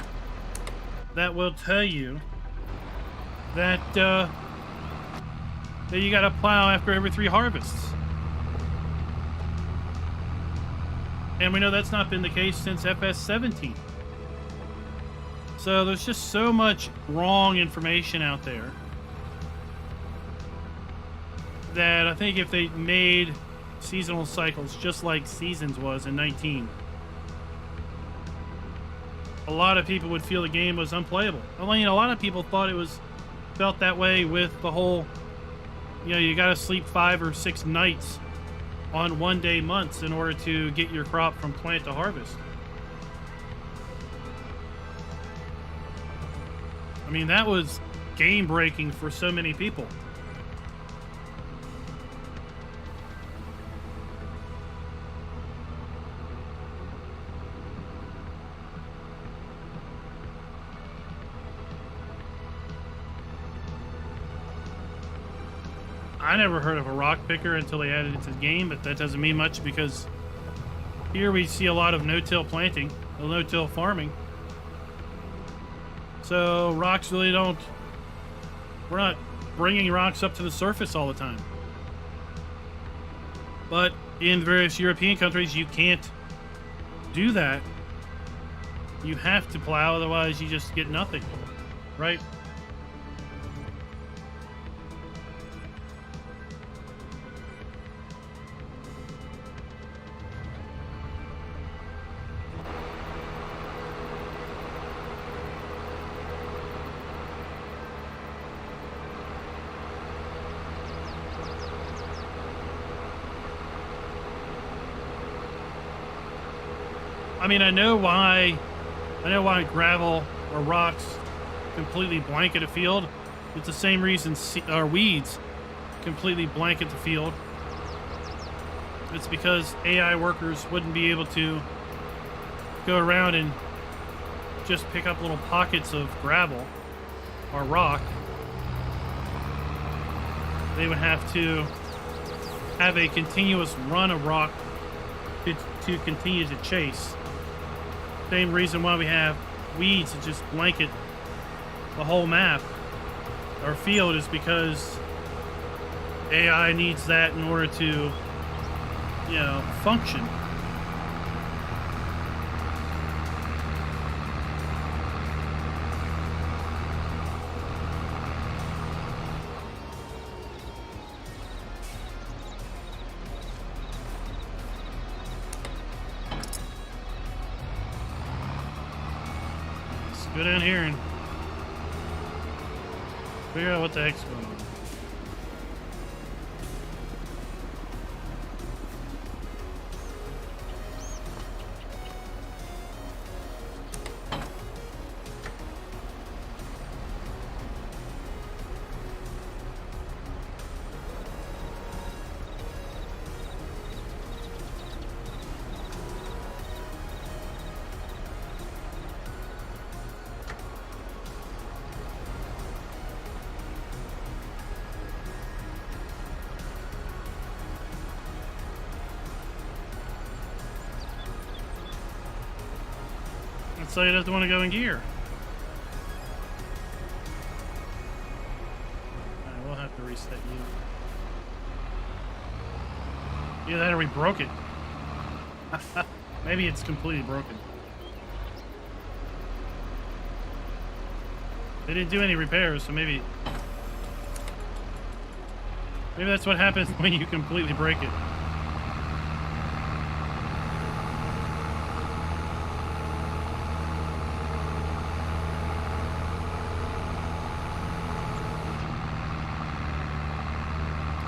that will tell you that that you got to plow after every 3 harvests. And we know that's not been the case since FS17. So there's just so much wrong information out there that I think if they made seasonal cycles just like Seasons was in 19, a lot of people would feel the game was unplayable. I mean, a lot of people felt that way with the whole, you know, you got to sleep 5 or 6 nights on 1-day months in order to get your crop from plant to harvest. I mean, that was game breaking for so many people. I never heard of a rock picker until they added it to the game, but that doesn't mean much because here we see a lot of no-till planting, no-till farming. So rocks really don't, we're not bringing rocks up to the surface all the time. But in various European countries, you can't do that. You have to plow, otherwise you just get nothing, right? I mean, I know why gravel or rocks completely blanket a field. It's the same reason weeds completely blanket the field. It's because AI workers wouldn't be able to go around and just pick up little pockets of gravel or rock. They would have to have a continuous run of rock to continue to chase. Same reason why we have weeds to just blanket the whole map or field is because AI needs that in order to, you know, function. Go down here and figure out what the heck's going on. So he doesn't want to go in gear. Alright, we'll have to reset you. Either that or we broke it. Maybe it's completely broken. They didn't do any repairs, so maybe that's what happens when you completely break it.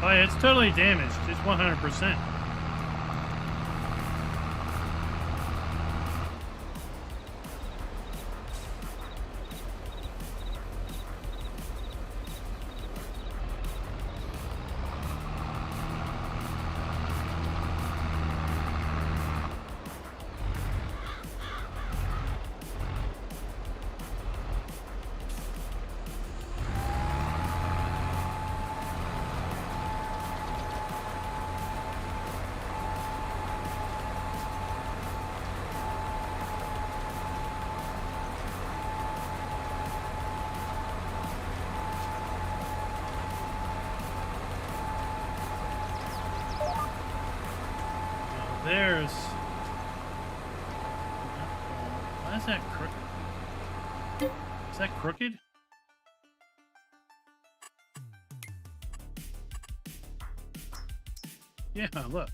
Oh yeah, it's totally damaged. It's 100%. There's... Why is that crooked? Is that crooked? Yeah, look.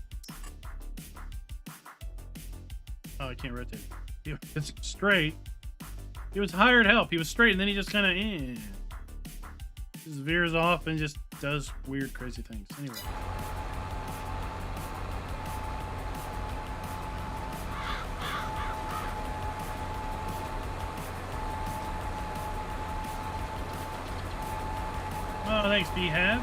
Oh, I can't rotate. He was straight. He was hired help. He was straight, and then he just kind of just veers off and just does weird, crazy things. Anyway. Oh, thanks, Behab.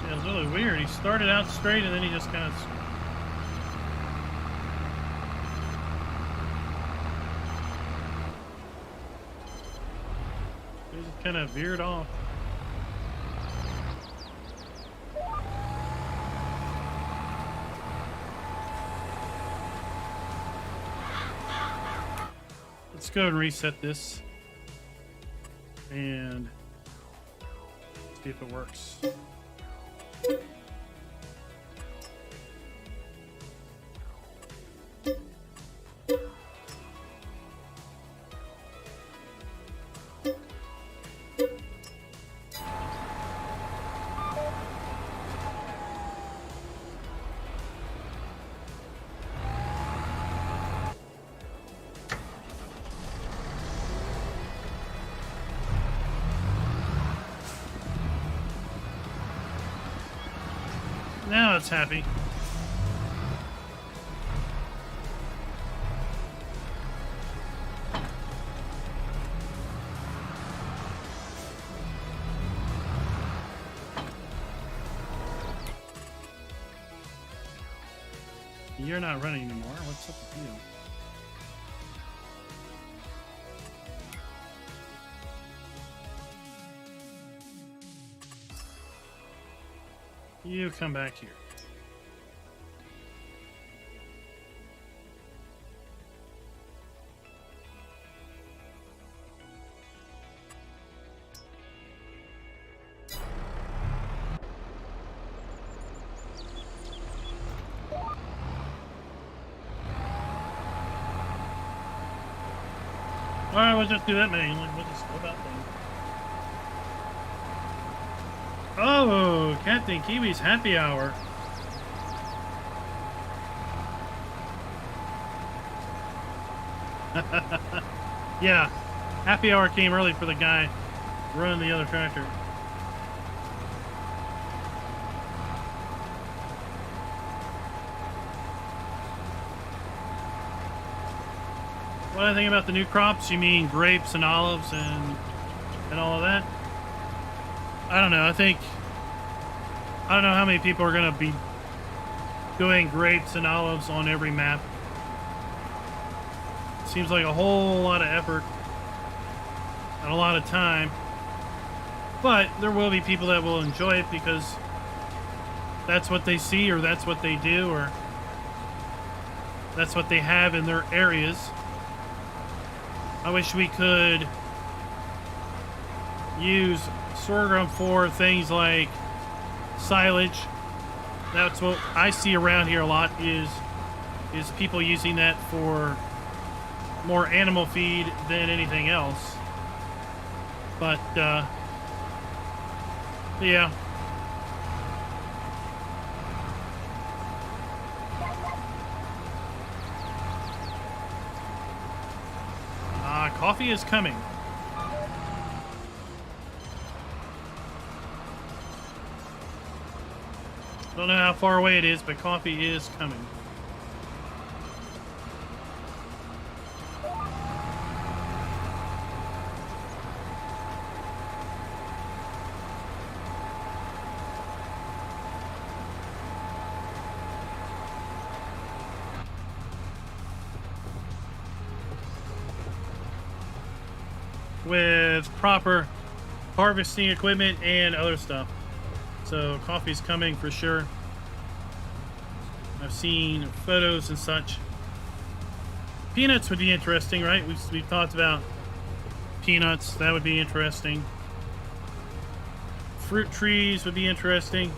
It was really weird. He started out straight and then he just kind of... He just kind of veered off. Let's go and reset this. And see if it works. Now it's happy. You're not running anymore. What's up with you? You come back here. Alright, we'll just do that many. We'll just go about things. Oh, Captain Kiwi's happy hour. Yeah, happy hour came early for the guy running the other tractor. What do I think about the new crops? You mean grapes and olives and all of that? I don't know. I don't know how many people are going to be doing grapes and olives on every map. Seems like a whole lot of effort and a lot of time. But there will be people that will enjoy it because that's what they see, or that's what they do, or that's what they have in their areas. I wish we could use sorghum for things like silage. That's what I see around here a lot, is people using that for more animal feed than anything else. But yeah. Coffee is coming. Don't know how far away it is, but coffee is coming. With proper harvesting equipment and other stuff. So coffee's coming for sure. I've seen photos and such. Peanuts would be interesting, right? We've talked about peanuts. That would be interesting. Fruit trees would be interesting.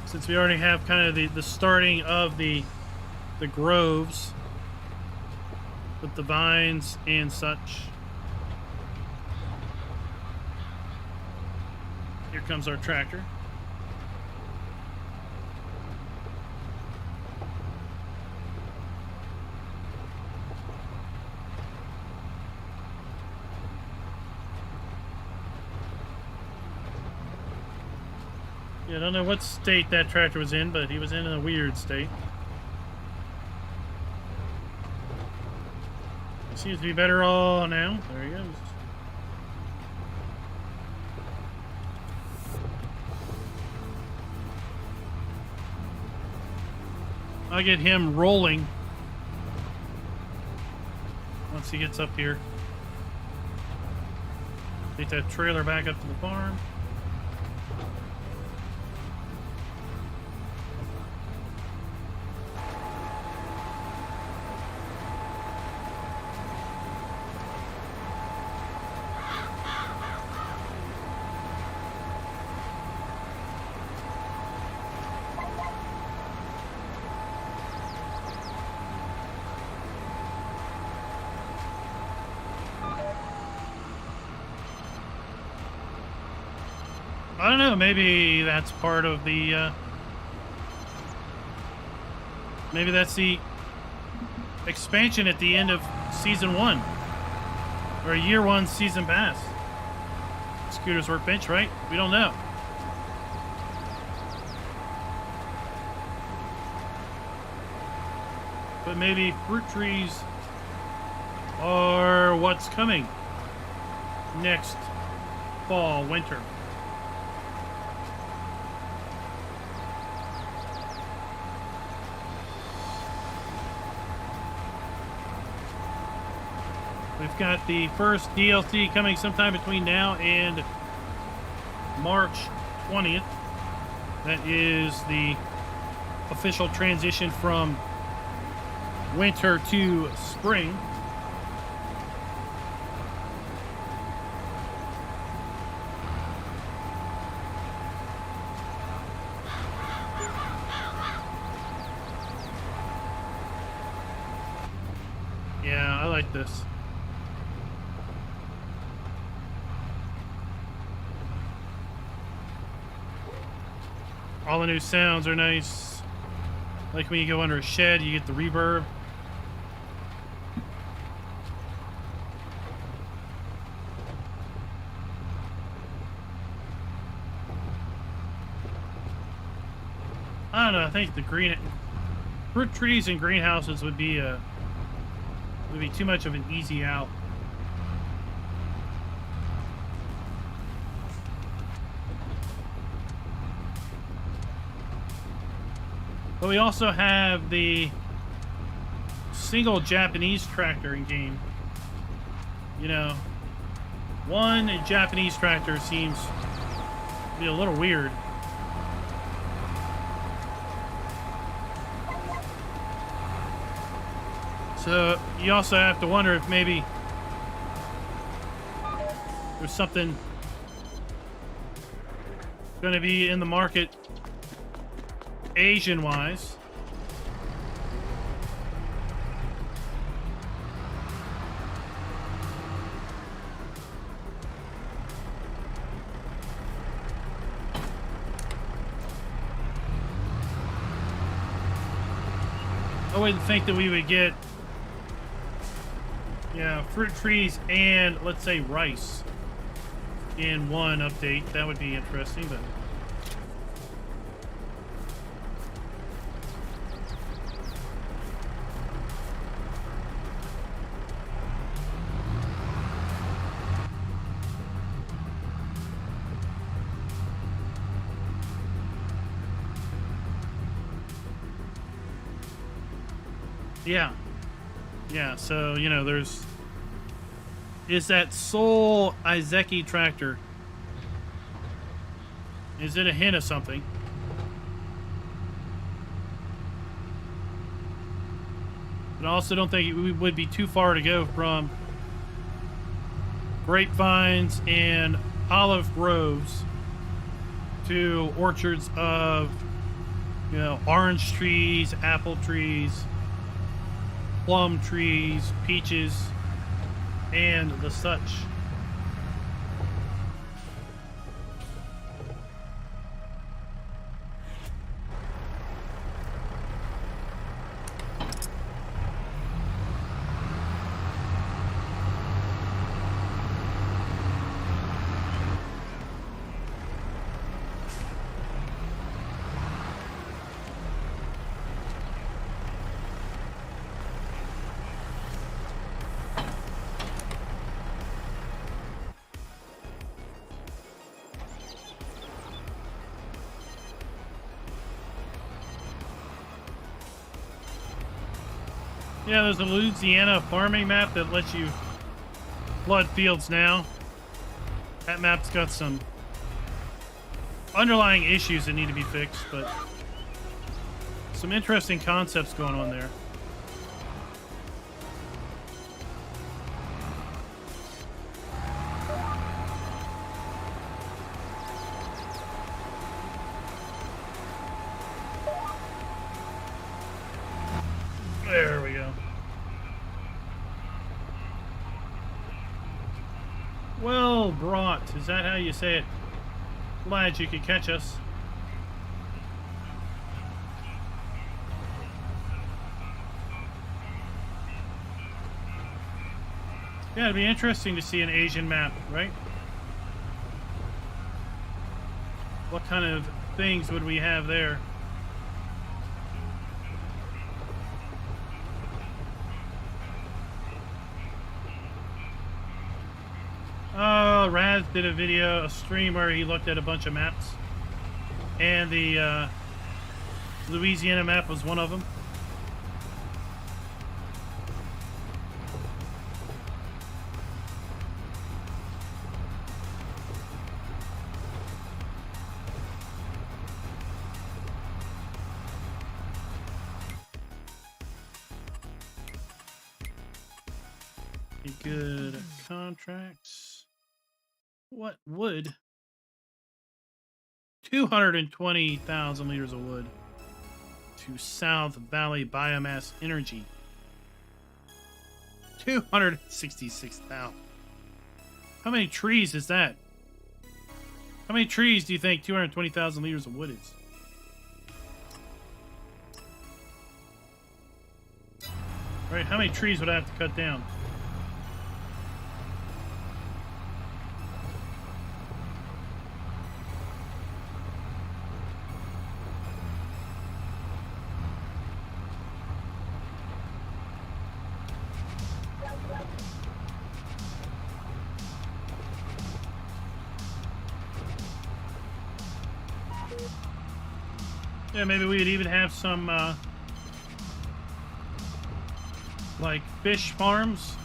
Since we already have kind of the starting of the groves with the vines and such. Here comes our tractor. Yeah, I don't know what state that tractor was in, but he was in a weird state. Seems to be better all now. There he goes. I'll get him rolling once he gets up here. Take that trailer back up to the farm. I don't know, maybe that's part of the, maybe that's the expansion at the end of Season 1. Or Year 1 Season Pass. Scooter's Workbench, right? We don't know. but maybe fruit trees are what's coming next fall, winter. We've got the first DLC coming sometime between now and March 20th. That is the official transition from winter to spring. Yeah, I like this. All the new sounds are nice. Like when you go under a shed, you get the reverb. I don't know. I think the fruit trees and greenhouses would be too much of an easy out. But we also have the single Japanese tractor in game. You know, one Japanese tractor seems to be a little weird. So you also have to wonder if maybe there's something going to be in the market Asian-wise. I wouldn't think that we would get, yeah, fruit trees and, let's say, rice in one update. That would be interesting, but... Yeah, so, you know, is that Soul Izeki tractor? Is it a hint of something? But I also don't think it would be too far to go from grapevines and olive groves to orchards of, you know, orange trees, apple trees, plum trees, peaches, and the such. Yeah, there's a Louisiana farming map that lets you flood fields now. That map's got some underlying issues that need to be fixed, but some interesting concepts going on there. There we go. Well brought. Is that how you say it? Glad you could catch us. Yeah, it'd be interesting to see an Asian map, right? What kind of things would we have there? saw Raz did a stream where he looked at a bunch of maps, and the Louisiana map was one of them. Good contracts. What wood? 220,000 liters of wood to South Valley Biomass Energy. 266,000. How many trees is that? How many trees do you think 220,000 liters of wood is? Right, how many trees would I have to cut down? Yeah, maybe we would even have some, like, fish farms.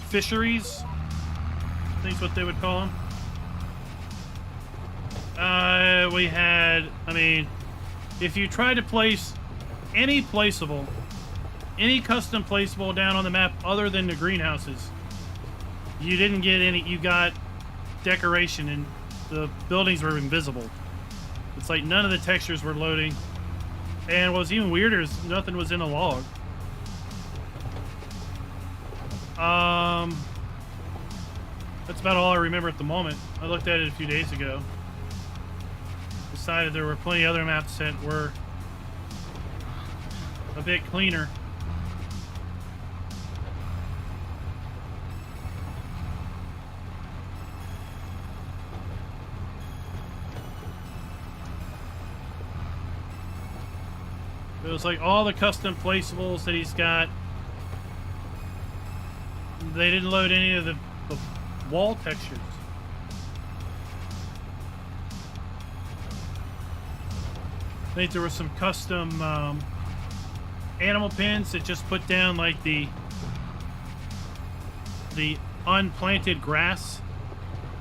Fisheries. I think that's what they would call them. We had, I mean, if you try to place any placeable, any custom placeable down on the map other than the greenhouses, you didn't get any, you got decoration and the buildings were invisible. It's like none of the textures were loading. And what was even weirder is nothing was in a log. That's about all I remember at the moment. I looked at it a few days ago. Decided there were plenty of other maps that were a bit cleaner. It was like all the custom placeables that he's got. They didn't load any of the wall textures. I think there were some custom animal pins that just put down like the unplanted grass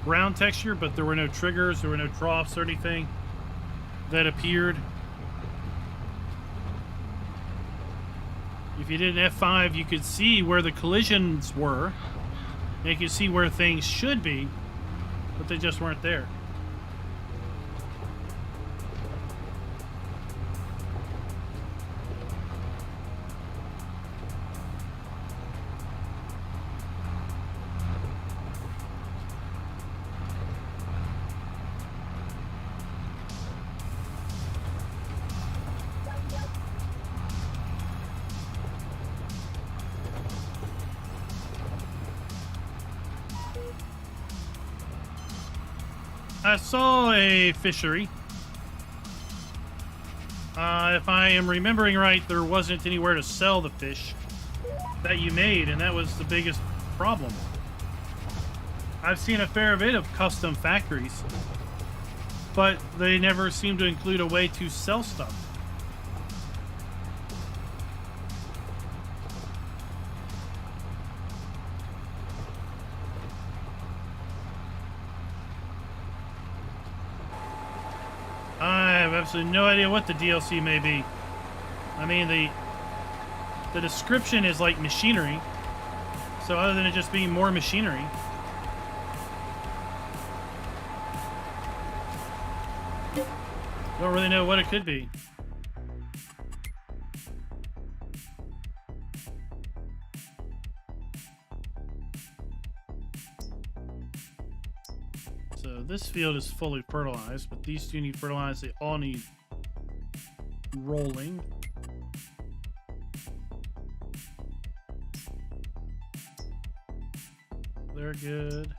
ground texture, but there were no triggers, there were no troughs or anything that appeared. If you did an F5, you could see where the collisions were. And you could see where things should be, but they just weren't there. I saw a fishery. If I am remembering right, there wasn't anywhere to sell the fish that you made, and that was the biggest problem. I've seen a fair bit of custom factories, but they never seem to include a way to sell stuff. I have absolutely no idea what the DLC may be. I mean, the description is like machinery. So other than it just being more machinery. Don't really know what it could be. So this field is fully fertilized, but these two need fertilized. They all need rolling. They're good.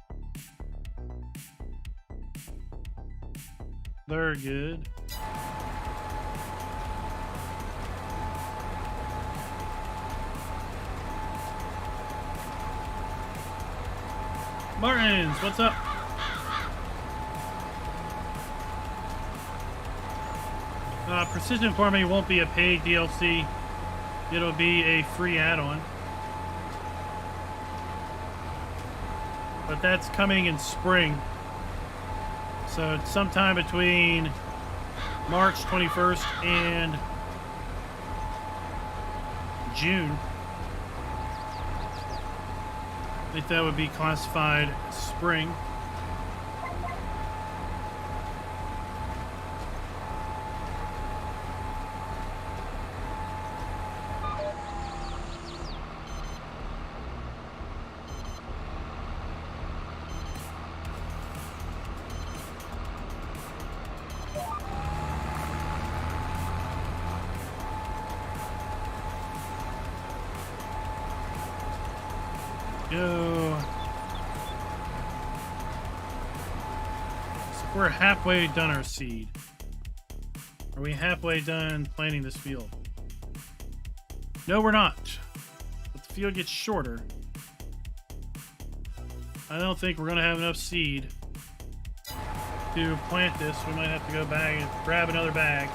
They're good. Martins, what's up? Precision Farming won't be a paid DLC. It'll be a free add-on. But that's coming in spring. So it's sometime between March 21st and June. I think that would be classified spring. Go. So we're halfway done our seed. Are we halfway done planting this field? No, we're not. But the field gets shorter. I don't think we're going to have enough seed to plant this. We might have to go back and grab another bag.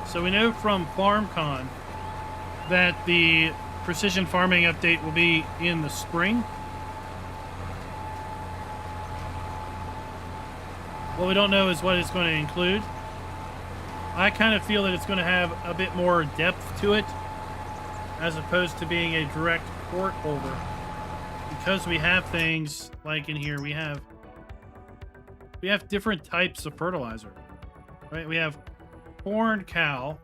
So we know from FarmCon that the precision farming update will be in the spring. What we don't know is what it's going to include. I kind of feel that it's going to have a bit more depth to it as opposed to being a direct port over. Because we have things like in here, we have different types of fertilizer, right? We have corn cow,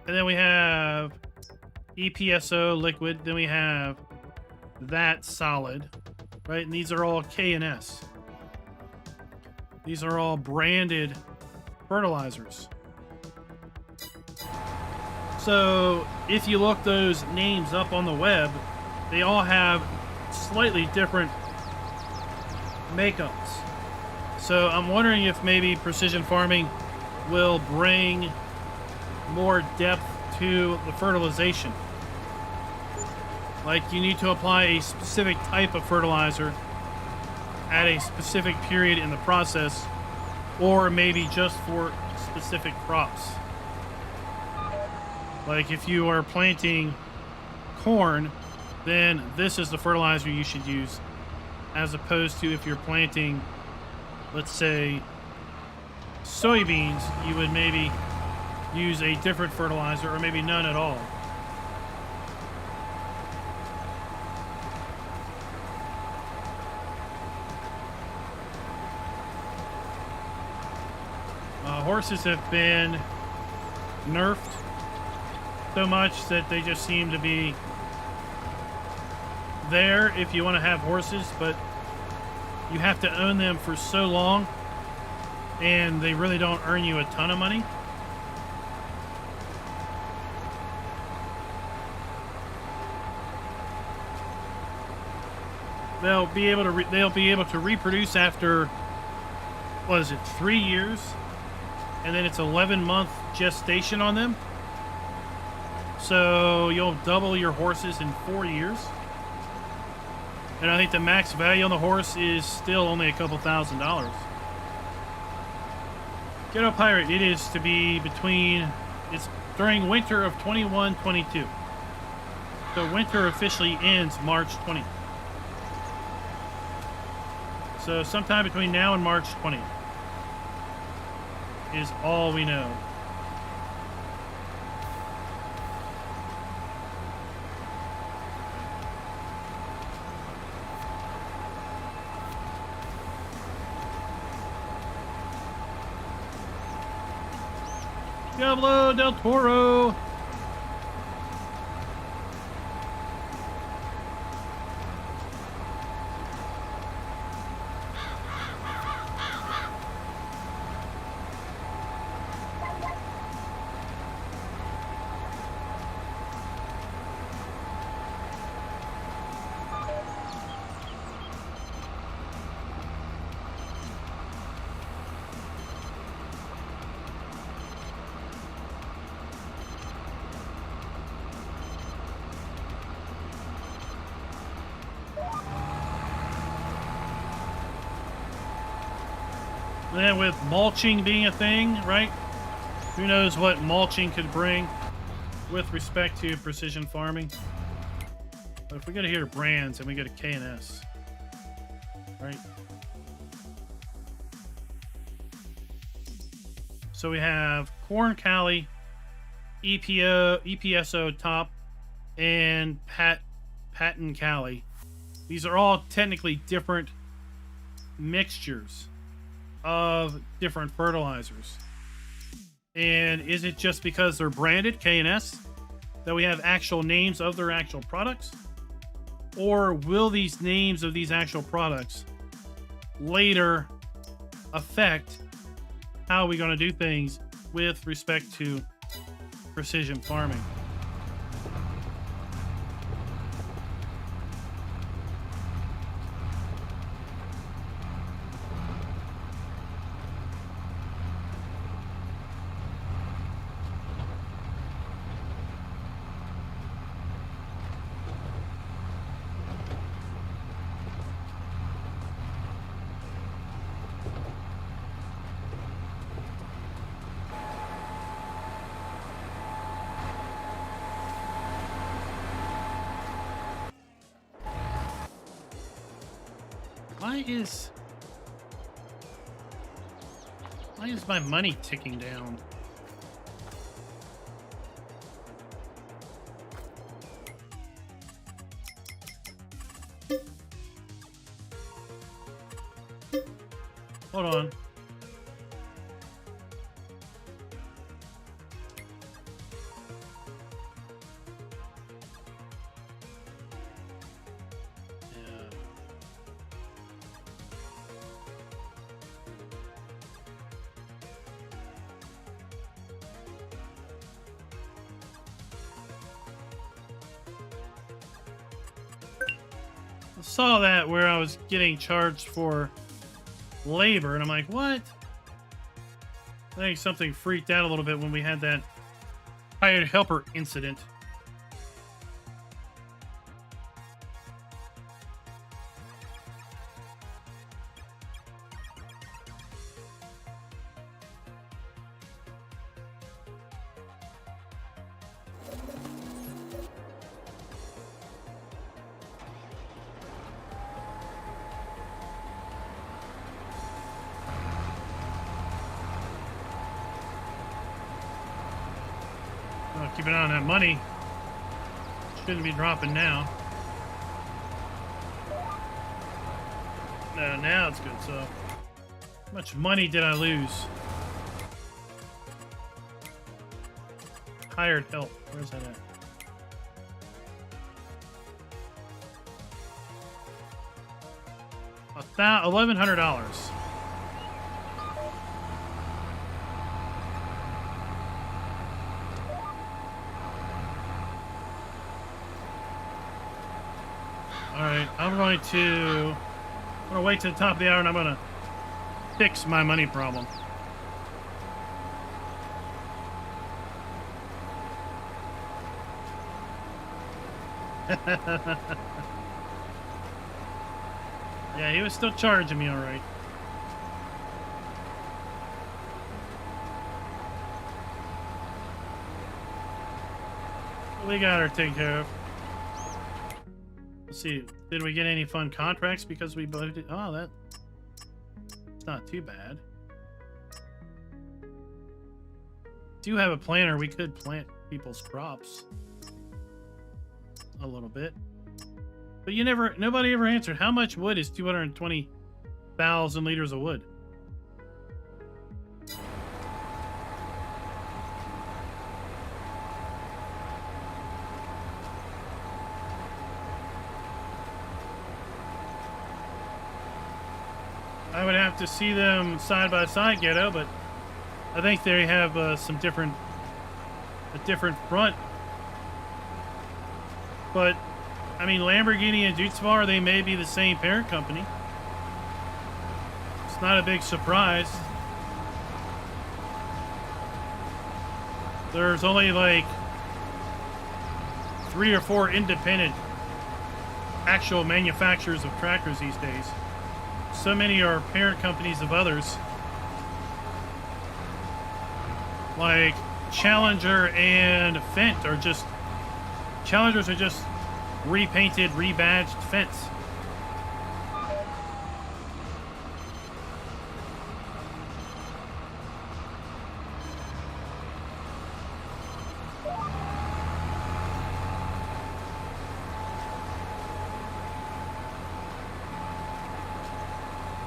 and then we have EPSO liquid, then we have that solid, right? And these are all K&S. These are all branded fertilizers. So if you look those names up on the web, they all have slightly different makeups. So I'm wondering if maybe precision farming will bring more depth to the fertilization. Like you need to apply a specific type of fertilizer at a specific period in the process, or maybe just for specific crops. Like if you are planting corn, then this is the fertilizer you should use, as opposed to if you're planting, let's say, soybeans, you would maybe use a different fertilizer or maybe none at all. Horses have been nerfed so much that they just seem to be there if you want to have horses, but you have to own them for so long and they really don't earn you a ton of money. They'll be able to reproduce after, what is it, 3 years, and then it's 11-month gestation on them. So you'll double your horses in 4 years. And I think the max value on the horse is still only a couple $1,000s. Ghetto Pirate, it is to be between, it's during winter of 21-22. So winter officially ends March 20th. So sometime between now and March 20th is all we know. Diablo del Toro. And then with mulching being a thing, right? Who knows what mulching could bring with respect to precision farming. But if we go to here to brands and we go to K&S, right? So we have Corn Cali, EPSO top, and Patent Cali. These are all technically different mixtures of different fertilizers. And is it just because they're branded K&S that we have actual names of their actual products? Or will these names of these actual products later affect how we're going to do things with respect to precision farming? Why is my money ticking down? Hold on. I saw that where I was getting charged for labor, and I'm like, what? I think something freaked out a little bit when we had that hired helper incident. Keep an eye on that money. Shouldn't be dropping now. No, now it's good. So, how much money did I lose? Hired help. Where's that at? $1,100. Alright, I'm going to wait to the top of the hour and I'm going to fix my money problem. Yeah, he was still charging me alright. We got her taken care of. Let's see, did we get any fun contracts because we both did? Oh, it's not too bad. Do have a planter. We could plant people's crops a little bit. But nobody ever answered. How much wood is 220,000 liters of wood? I would have to see them side by side, Ghetto, but I think they have a different front. But I mean, Lamborghini and Dutzvar, they may be the same parent company. It's not a big surprise. There's only like 3 or 4 independent actual manufacturers of tractors these days. So many are parent companies of others. like Challenger and Fent are just, Challengers are just repainted, rebadged Fents.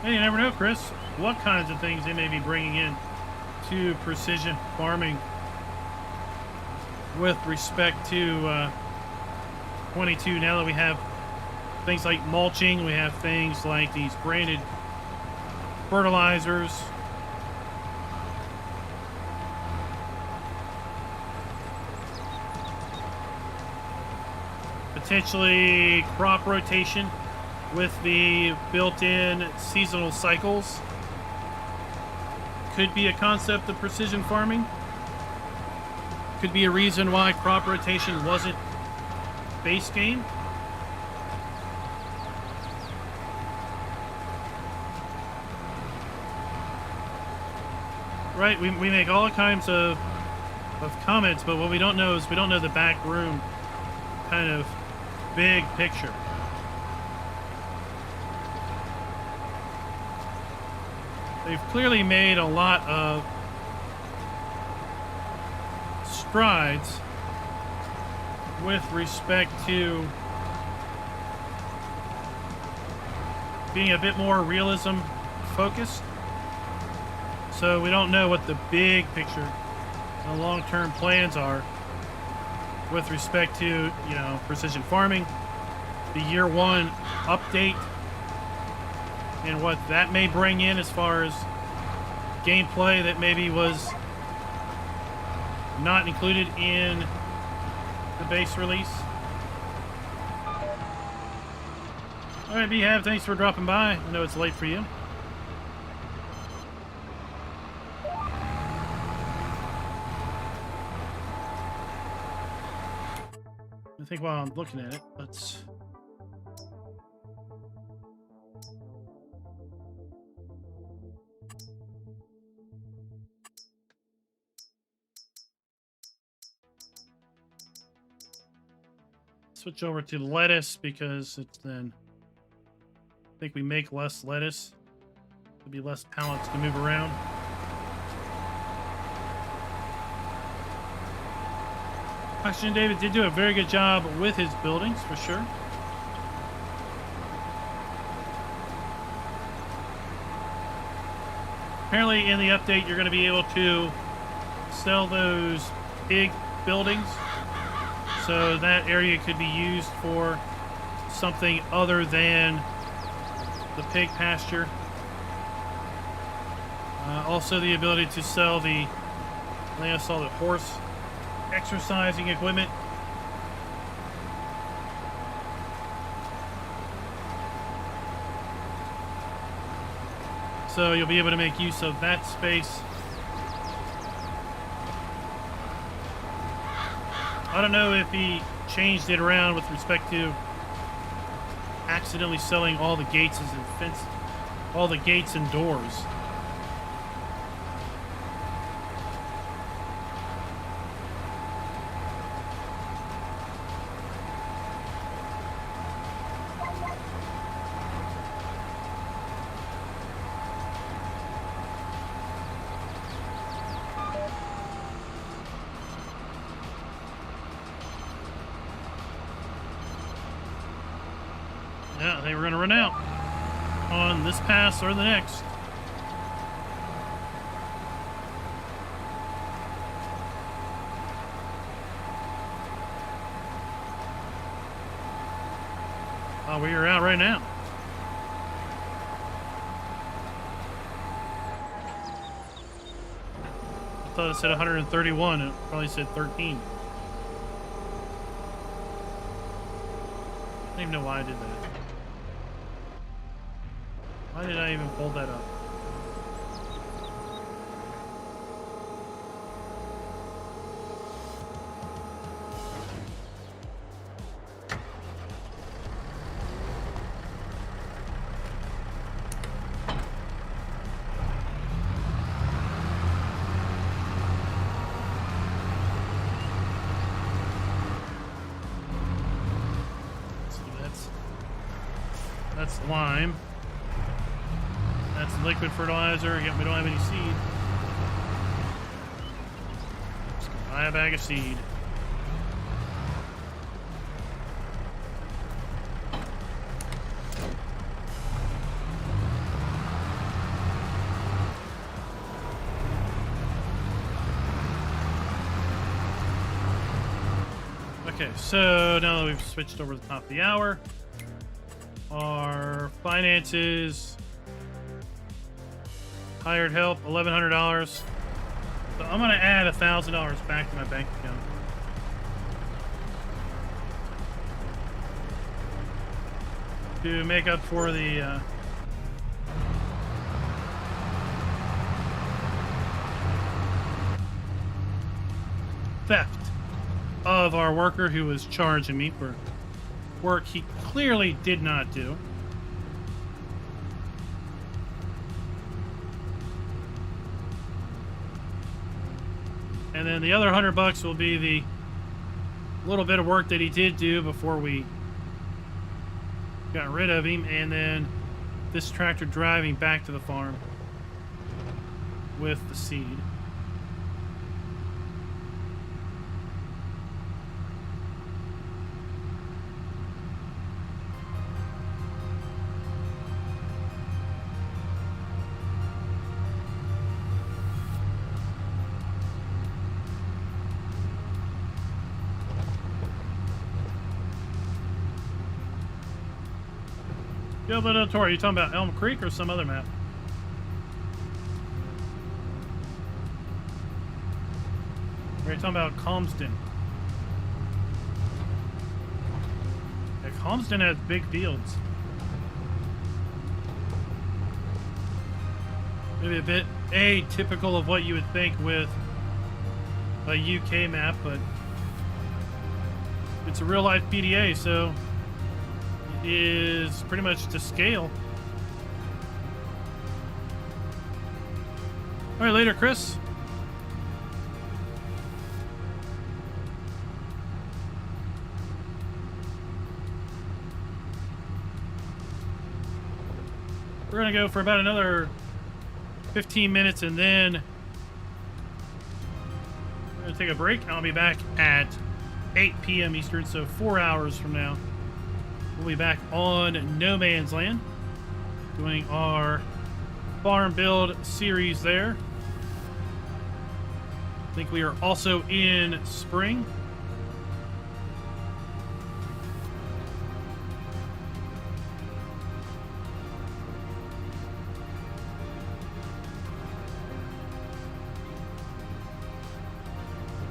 And you never know, Chris, what kinds of things they may be bringing in to precision farming with respect to 22. Now that we have things like mulching, we have things like these branded fertilizers. Potentially crop rotation with the built-in seasonal cycles. Could be a concept of precision farming. Could be a reason why crop rotation wasn't base game. Right, we make all kinds of comments, but what we don't know is we don't know the back room kind of big picture. They've clearly made a lot of strides with respect to being a bit more realism focused. So we don't know what the big picture and long-term plans are with respect to, you know, precision farming, the year one update, and what that may bring in as far as gameplay that maybe was not included in the base release. All right, Behave, thanks for dropping by. I know it's late for you. I think while I'm looking at it, let's... switch over to lettuce because it's then... I think we make less lettuce. There'll be less pallets to move around. Oxygen David did do a very good job with his buildings, for sure. Apparently in the update, you're going to be able to sell those big buildings. So that area could be used for something other than the pig pasture. Also the ability to sell the, I saw the horse exercising equipment. So you'll be able to make use of that space. I don't know if he changed it around with respect to accidentally selling all the gates and fence, all the gates and doors. Yeah, they were going to run out on this pass or the next. Oh, we are out right now. I thought it said 131. It probably said 13. I don't even know why I did that. Why did I even pull that up? That's lime. That's liquid fertilizer. Yep, we don't have any seed. Let's go buy a bag of seed. Okay, so now that we've switched over to the top of the hour, our finances, hired help, $1,100. So I'm going to add $1,000 back to my bank account. To make up for the theft of our worker who was charging me for work he clearly did not do. And then the other $100 will be the little bit of work that he did do before we got rid of him, and then this tractor driving back to the farm with the seed. Gilbert del Toro, are you talking about ElmCreek or some other map? Or are you talking about Calmsden? Yeah, Calmsden has big fields. Maybe a bit atypical of what you would think with a UK map, but it's a real life PDA, so is pretty much to scale. All right, later, Chris. We're gonna go for about another 15 minutes, and then we're gonna take a break. I'll be back at 8 p.m. Eastern, so 4 hours from now. We'll be back on No Man's Land, doing our farm build series there. I think we are also in spring.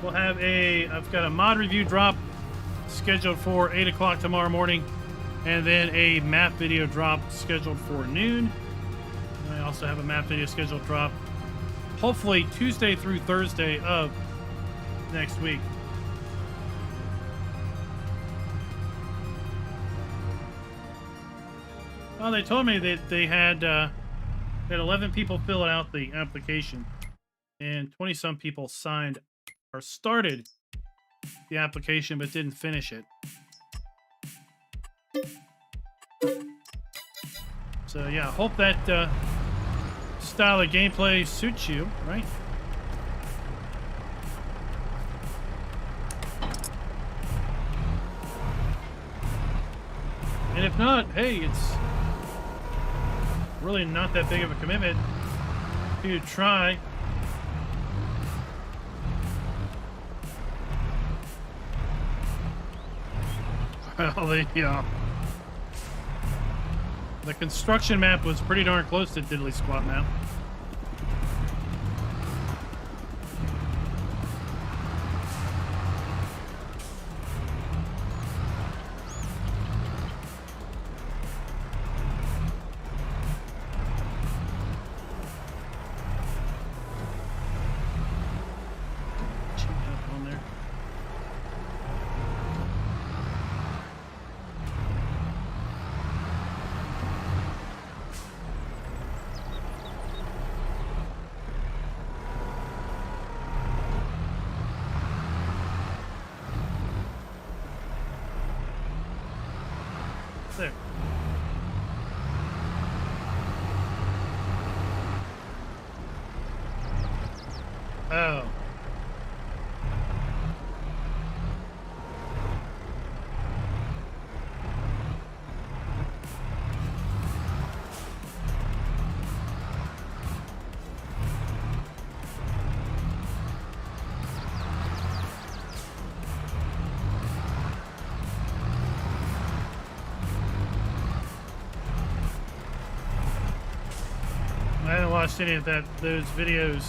We'll have I've got a mod review drop scheduled for 8 o'clock tomorrow morning, and then a map video drop scheduled for noon. And I also have a map video scheduled drop hopefully Tuesday through Thursday of next week. Well, they told me that they had 11 people fill out the application, and 20-some people signed or started the application but didn't finish it. So yeah, hope that style of gameplay suits you, right? And if not, hey, it's really not that big of a commitment to try. Well, the construction map was pretty darn close to Diddly Squat map. There. Oh. I haven't watched any of those videos.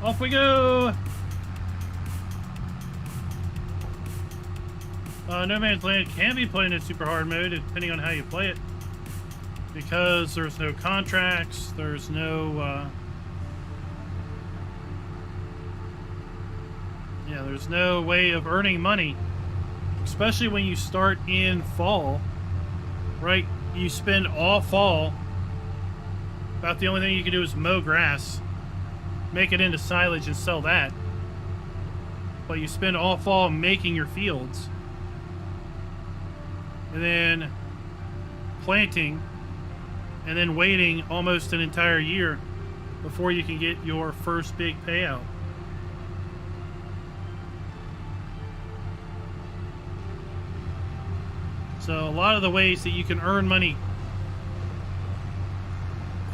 Off we go! No Man's Land can be played in super hard mode depending on how you play it. Because there's no contracts, there's no, there's no way of earning money. Especially when you start in fall, right? You spend all fall. About the only thing you can do is mow grass, make it into silage and sell that. But you spend all fall making your fields. And then planting. And then waiting almost an entire year before you can get your first big payout. So a lot of the ways that you can earn money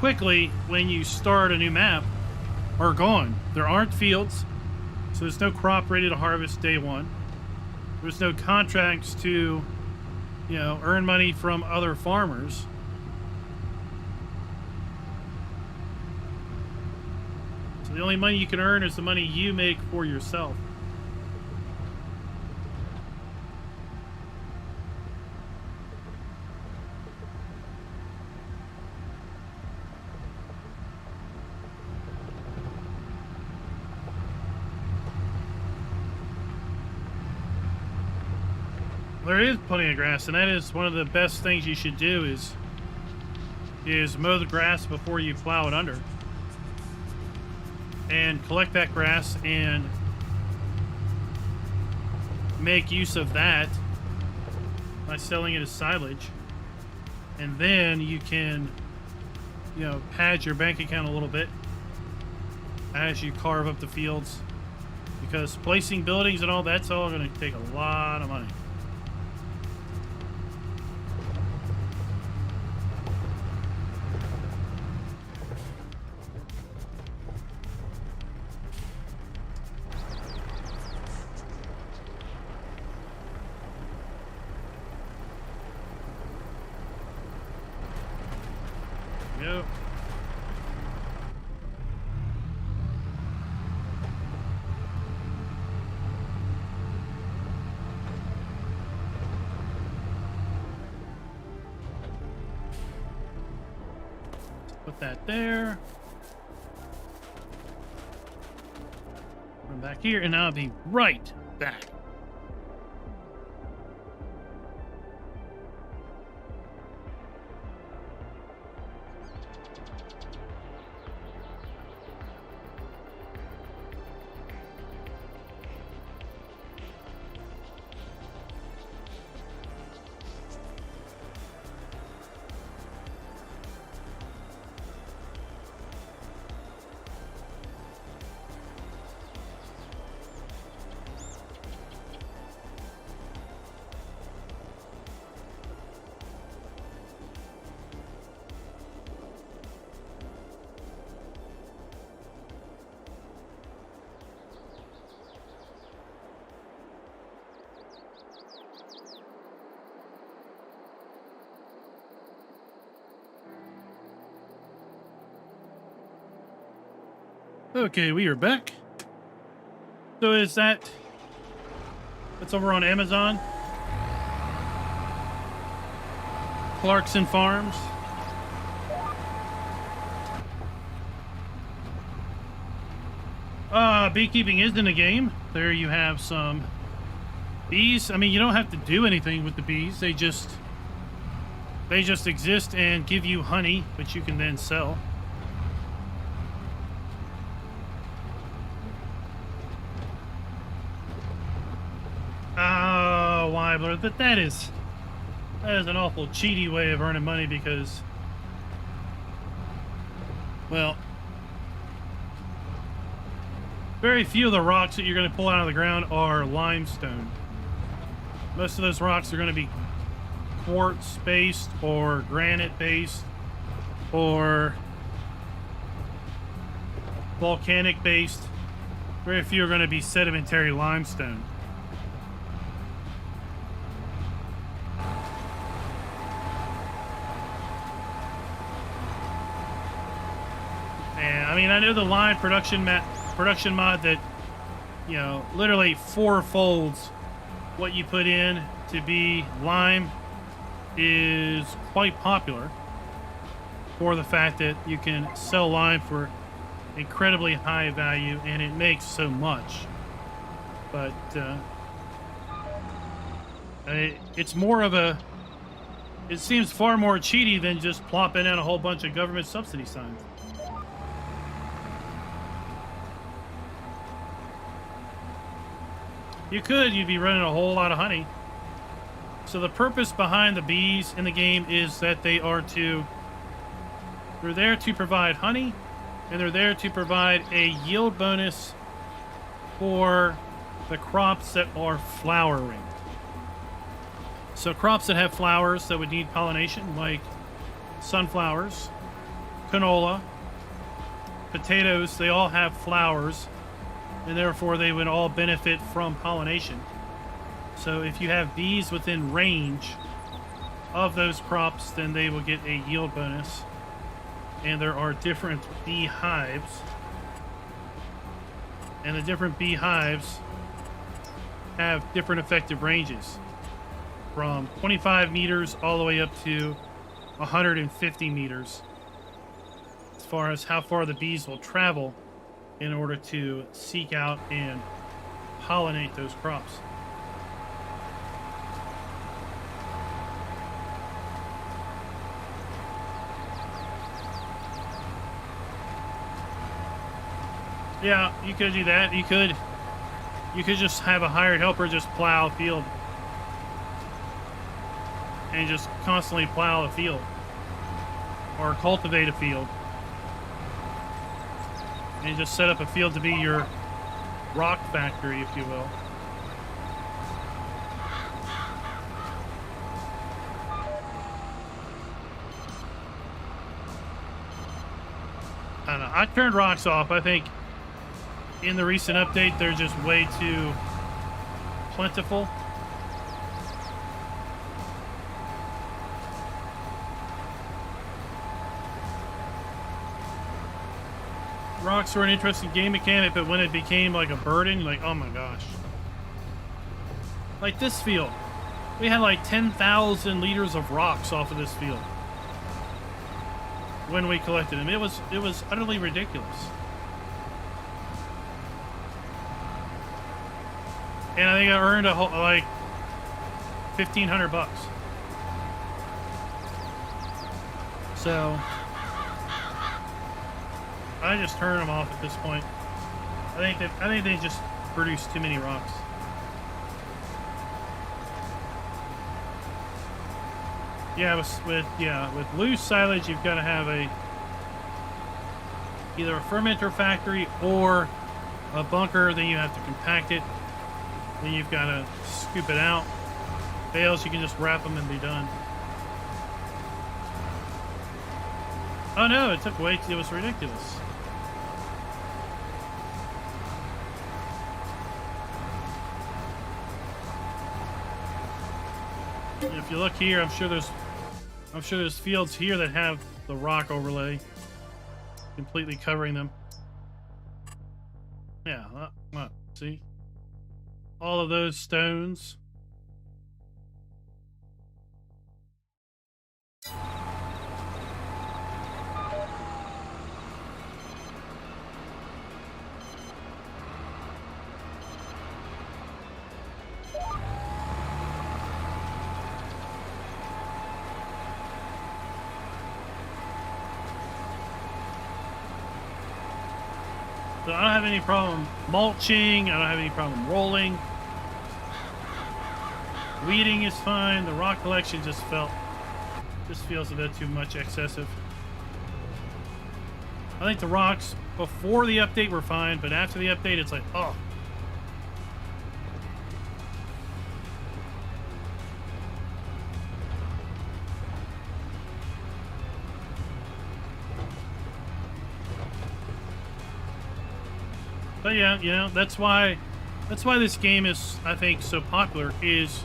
quickly when you start a new map are gone. There aren't fields, so there's no crop ready to harvest day one. There's no contracts to, earn money from other farmers. So the only money you can earn is the money you make for yourself. There is plenty of grass, and that is one of the best things you should do is mow the grass before you plow it under. And collect that grass and make use of that by selling it as silage. And then you can, pad your bank account a little bit as you carve up the fields. Because placing buildings and all, that's all going to take a lot of money. Yep. Put that there. Run back here, and I'll be right back. Okay, we are back. So that's over on Amazon. Clarkson Farms. Beekeeping is in the game. There you have some bees. I mean, you don't have to do anything with the bees. They just exist and give you honey, which you can then sell. vocabulary, but that is an awful cheaty way of earning money because, well, very few of the rocks that you're going to pull out of the ground are limestone. Most of those rocks are going to be quartz based or granite based or volcanic based. Very few are going to be sedimentary limestone. And I mean, I know the lime production mod that, you know, literally fourfolds what you put in to be lime is quite popular for the fact that you can sell lime for incredibly high value and it makes so much. But it's more of a, it seems far more cheaty than just plopping in a whole bunch of government subsidy signs. You'd be running a whole lot of honey. So the purpose behind the bees in the game is that they're there to provide honey, and they're there to provide a yield bonus for the crops that are flowering. So crops that have flowers that would need pollination, like sunflowers, canola, potatoes, they all have flowers, and therefore they would all benefit from pollination. So if you have bees within range of those crops, then they will get a yield bonus. And there are different bee hives. And the different bee hives have different effective ranges. From 25 meters all the way up to 150 meters. As far as how far the bees will travel in order to seek out and pollinate those crops. Yeah, you could do that. You could just have a hired helper just plow a field and just constantly plow a field or cultivate a field. And just set up a field to be your rock factory, if you will. I don't know. I turned rocks off. I think in the recent update, they're just way too plentiful. Rocks were an interesting game mechanic, but when it became like a burden, like, oh my gosh. Like this field. We had like 10,000 liters of rocks off of this field when we collected them. It was utterly ridiculous. And I think I earned a whole, like, $1,500. So I just turn them off at this point. I think they just produce too many rocks. Yeah, with loose silage, you've got to have either a fermenter factory or a bunker. Then you have to compact it. Then you've got to scoop it out. Bales, you can just wrap them and be done. Oh no, it took way too, it was ridiculous. If you look here, I'm sure there's fields here that have the rock overlay completely covering them. Yeah, see? All of those stones. So I don't have any problem mulching. I don't have any problem rolling. Weeding is fine. The rock collection just feels a bit too much excessive. I think the rocks before the update were fine, but after the update, it's like, oh. But yeah, you know, that's why this game is, I think, so popular, is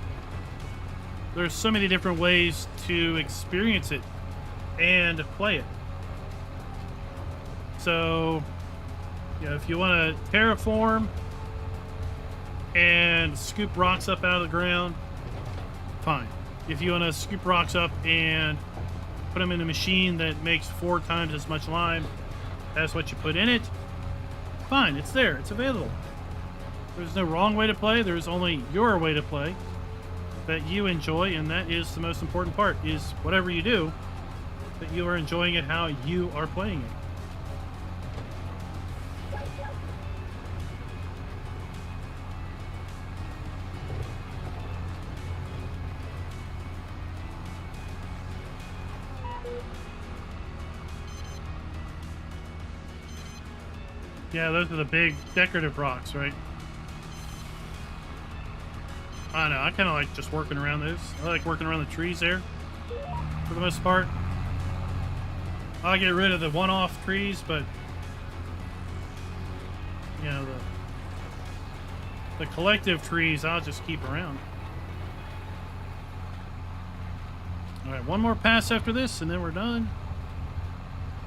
there's so many different ways to experience it and play it. So, you know, if you want to terraform and scoop rocks up out of the ground, fine. If you want to scoop rocks up and put them in a machine that makes 4 times as much lime as what you put in it, fine, it's there, it's available. There's no wrong way to play, there's only your way to play that you enjoy, and that is the most important part, is whatever you do, that you are enjoying it how you are playing it. Yeah, those are the big decorative rocks, right? I don't know, I kind of like just working around those. I like working around the trees there, for the most part. I'll get rid of the one-off trees, but, you know, the collective trees I'll just keep around. Alright, one more pass after this, and then we're done.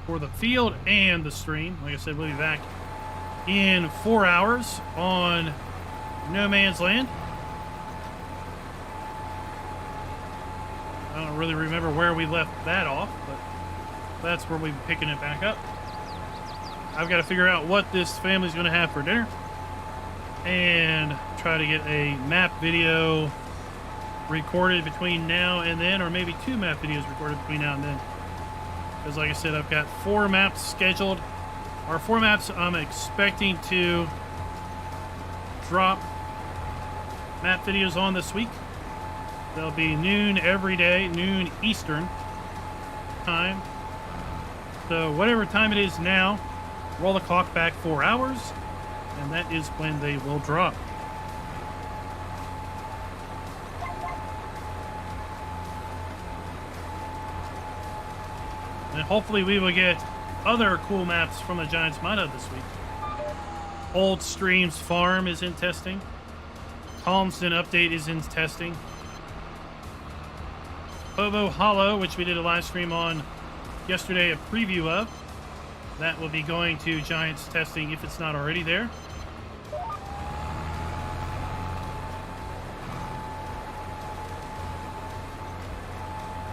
For the field and the stream. Like I said, we'll be back in 4 hours on No Man's Land. I don't really remember where we left that off, but that's where we'll be picking it back up. I've got to figure out what this family's going to have for dinner and try to get a map video recorded between now and then, or maybe 2 map videos recorded between now and then. Because like I said, I've got 4 maps scheduled. Our 4 maps I'm expecting to drop map videos on this week. They'll be noon every day, noon Eastern time. So whatever time it is now, roll the clock back 4 hours, and that is when they will drop. And hopefully we will get other cool maps from the Giants Mod Hub this week. Old Streams Farm is in testing. Calmston Update is in testing. Bobo Hollow, which we did a live stream on yesterday, a preview of. That will be going to Giants testing if it's not already there.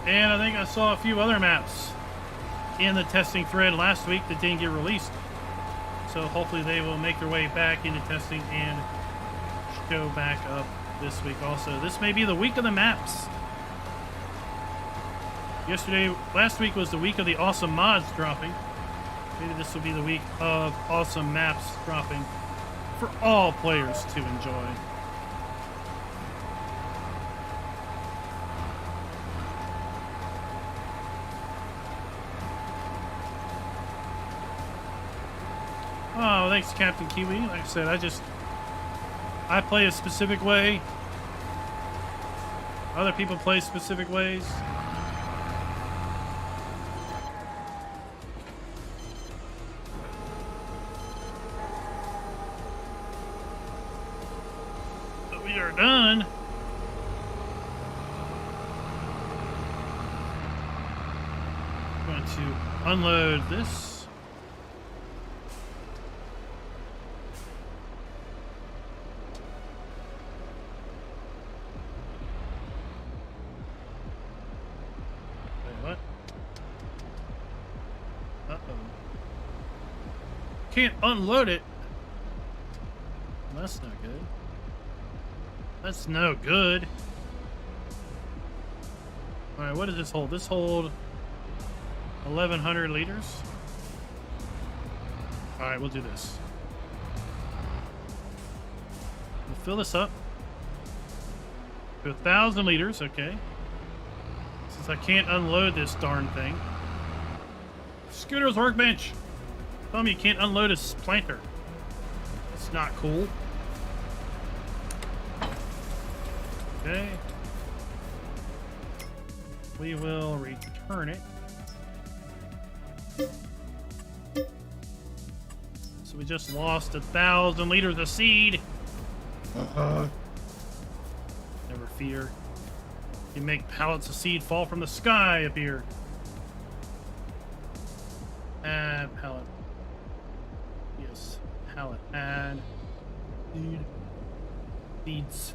And I think I saw a few other maps in the testing thread last week that didn't get released. So hopefully they will make their way back into testing and show back up this week also. This may be the week of the maps. Last week was the week of the awesome mods dropping. Maybe this will be the week of awesome maps dropping for all players to enjoy. Oh, thanks, Captain Kiwi. Like I said, I play a specific way. Other people play specific ways. So we are done. I'm going to unload this. Can't unload it. That's no good. That's no good. Alright, what does this hold? This hold 1,100 liters. Alright, we'll do this. We'll fill this up. to 1,000 liters, okay. Since I can't unload this darn thing. Scooter's workbench. Tell me you can't unload a planter. It's not cool. Okay. We will return it. So we just lost 1,000 liters of seed. Never fear. You make pallets of seed fall from the sky up here. Add pallet. Yes, pallet. Add seed. Seeds.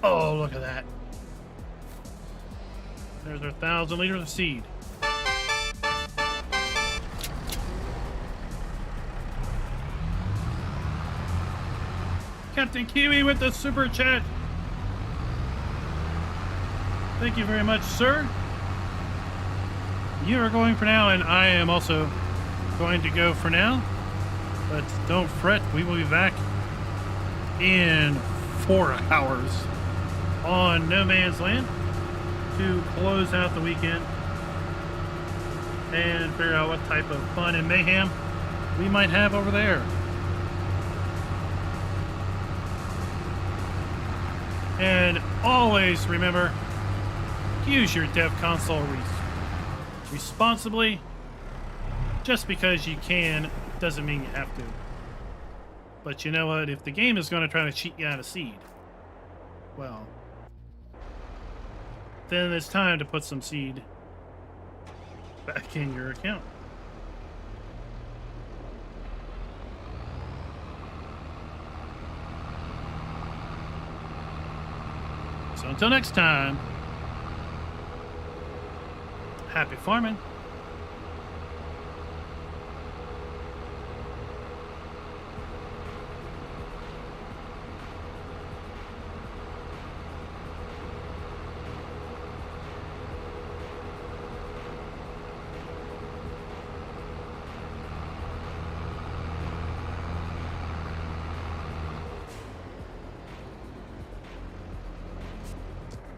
Oh, look at that. There's our 1,000 liters of seed. Captain Kiwi with the super chat. Thank you very much, sir. You are going for now, and I am also going to go for now. But don't fret, we will be back in 4 hours on No Man's Land to close out the weekend and figure out what type of fun and mayhem we might have over there. And always remember, use your dev console responsibly. Just because you can doesn't mean you have to. But you know what? If the game is going to try to cheat you out of seed, well, then it's time to put some seed back in your account. So until next time, happy farming.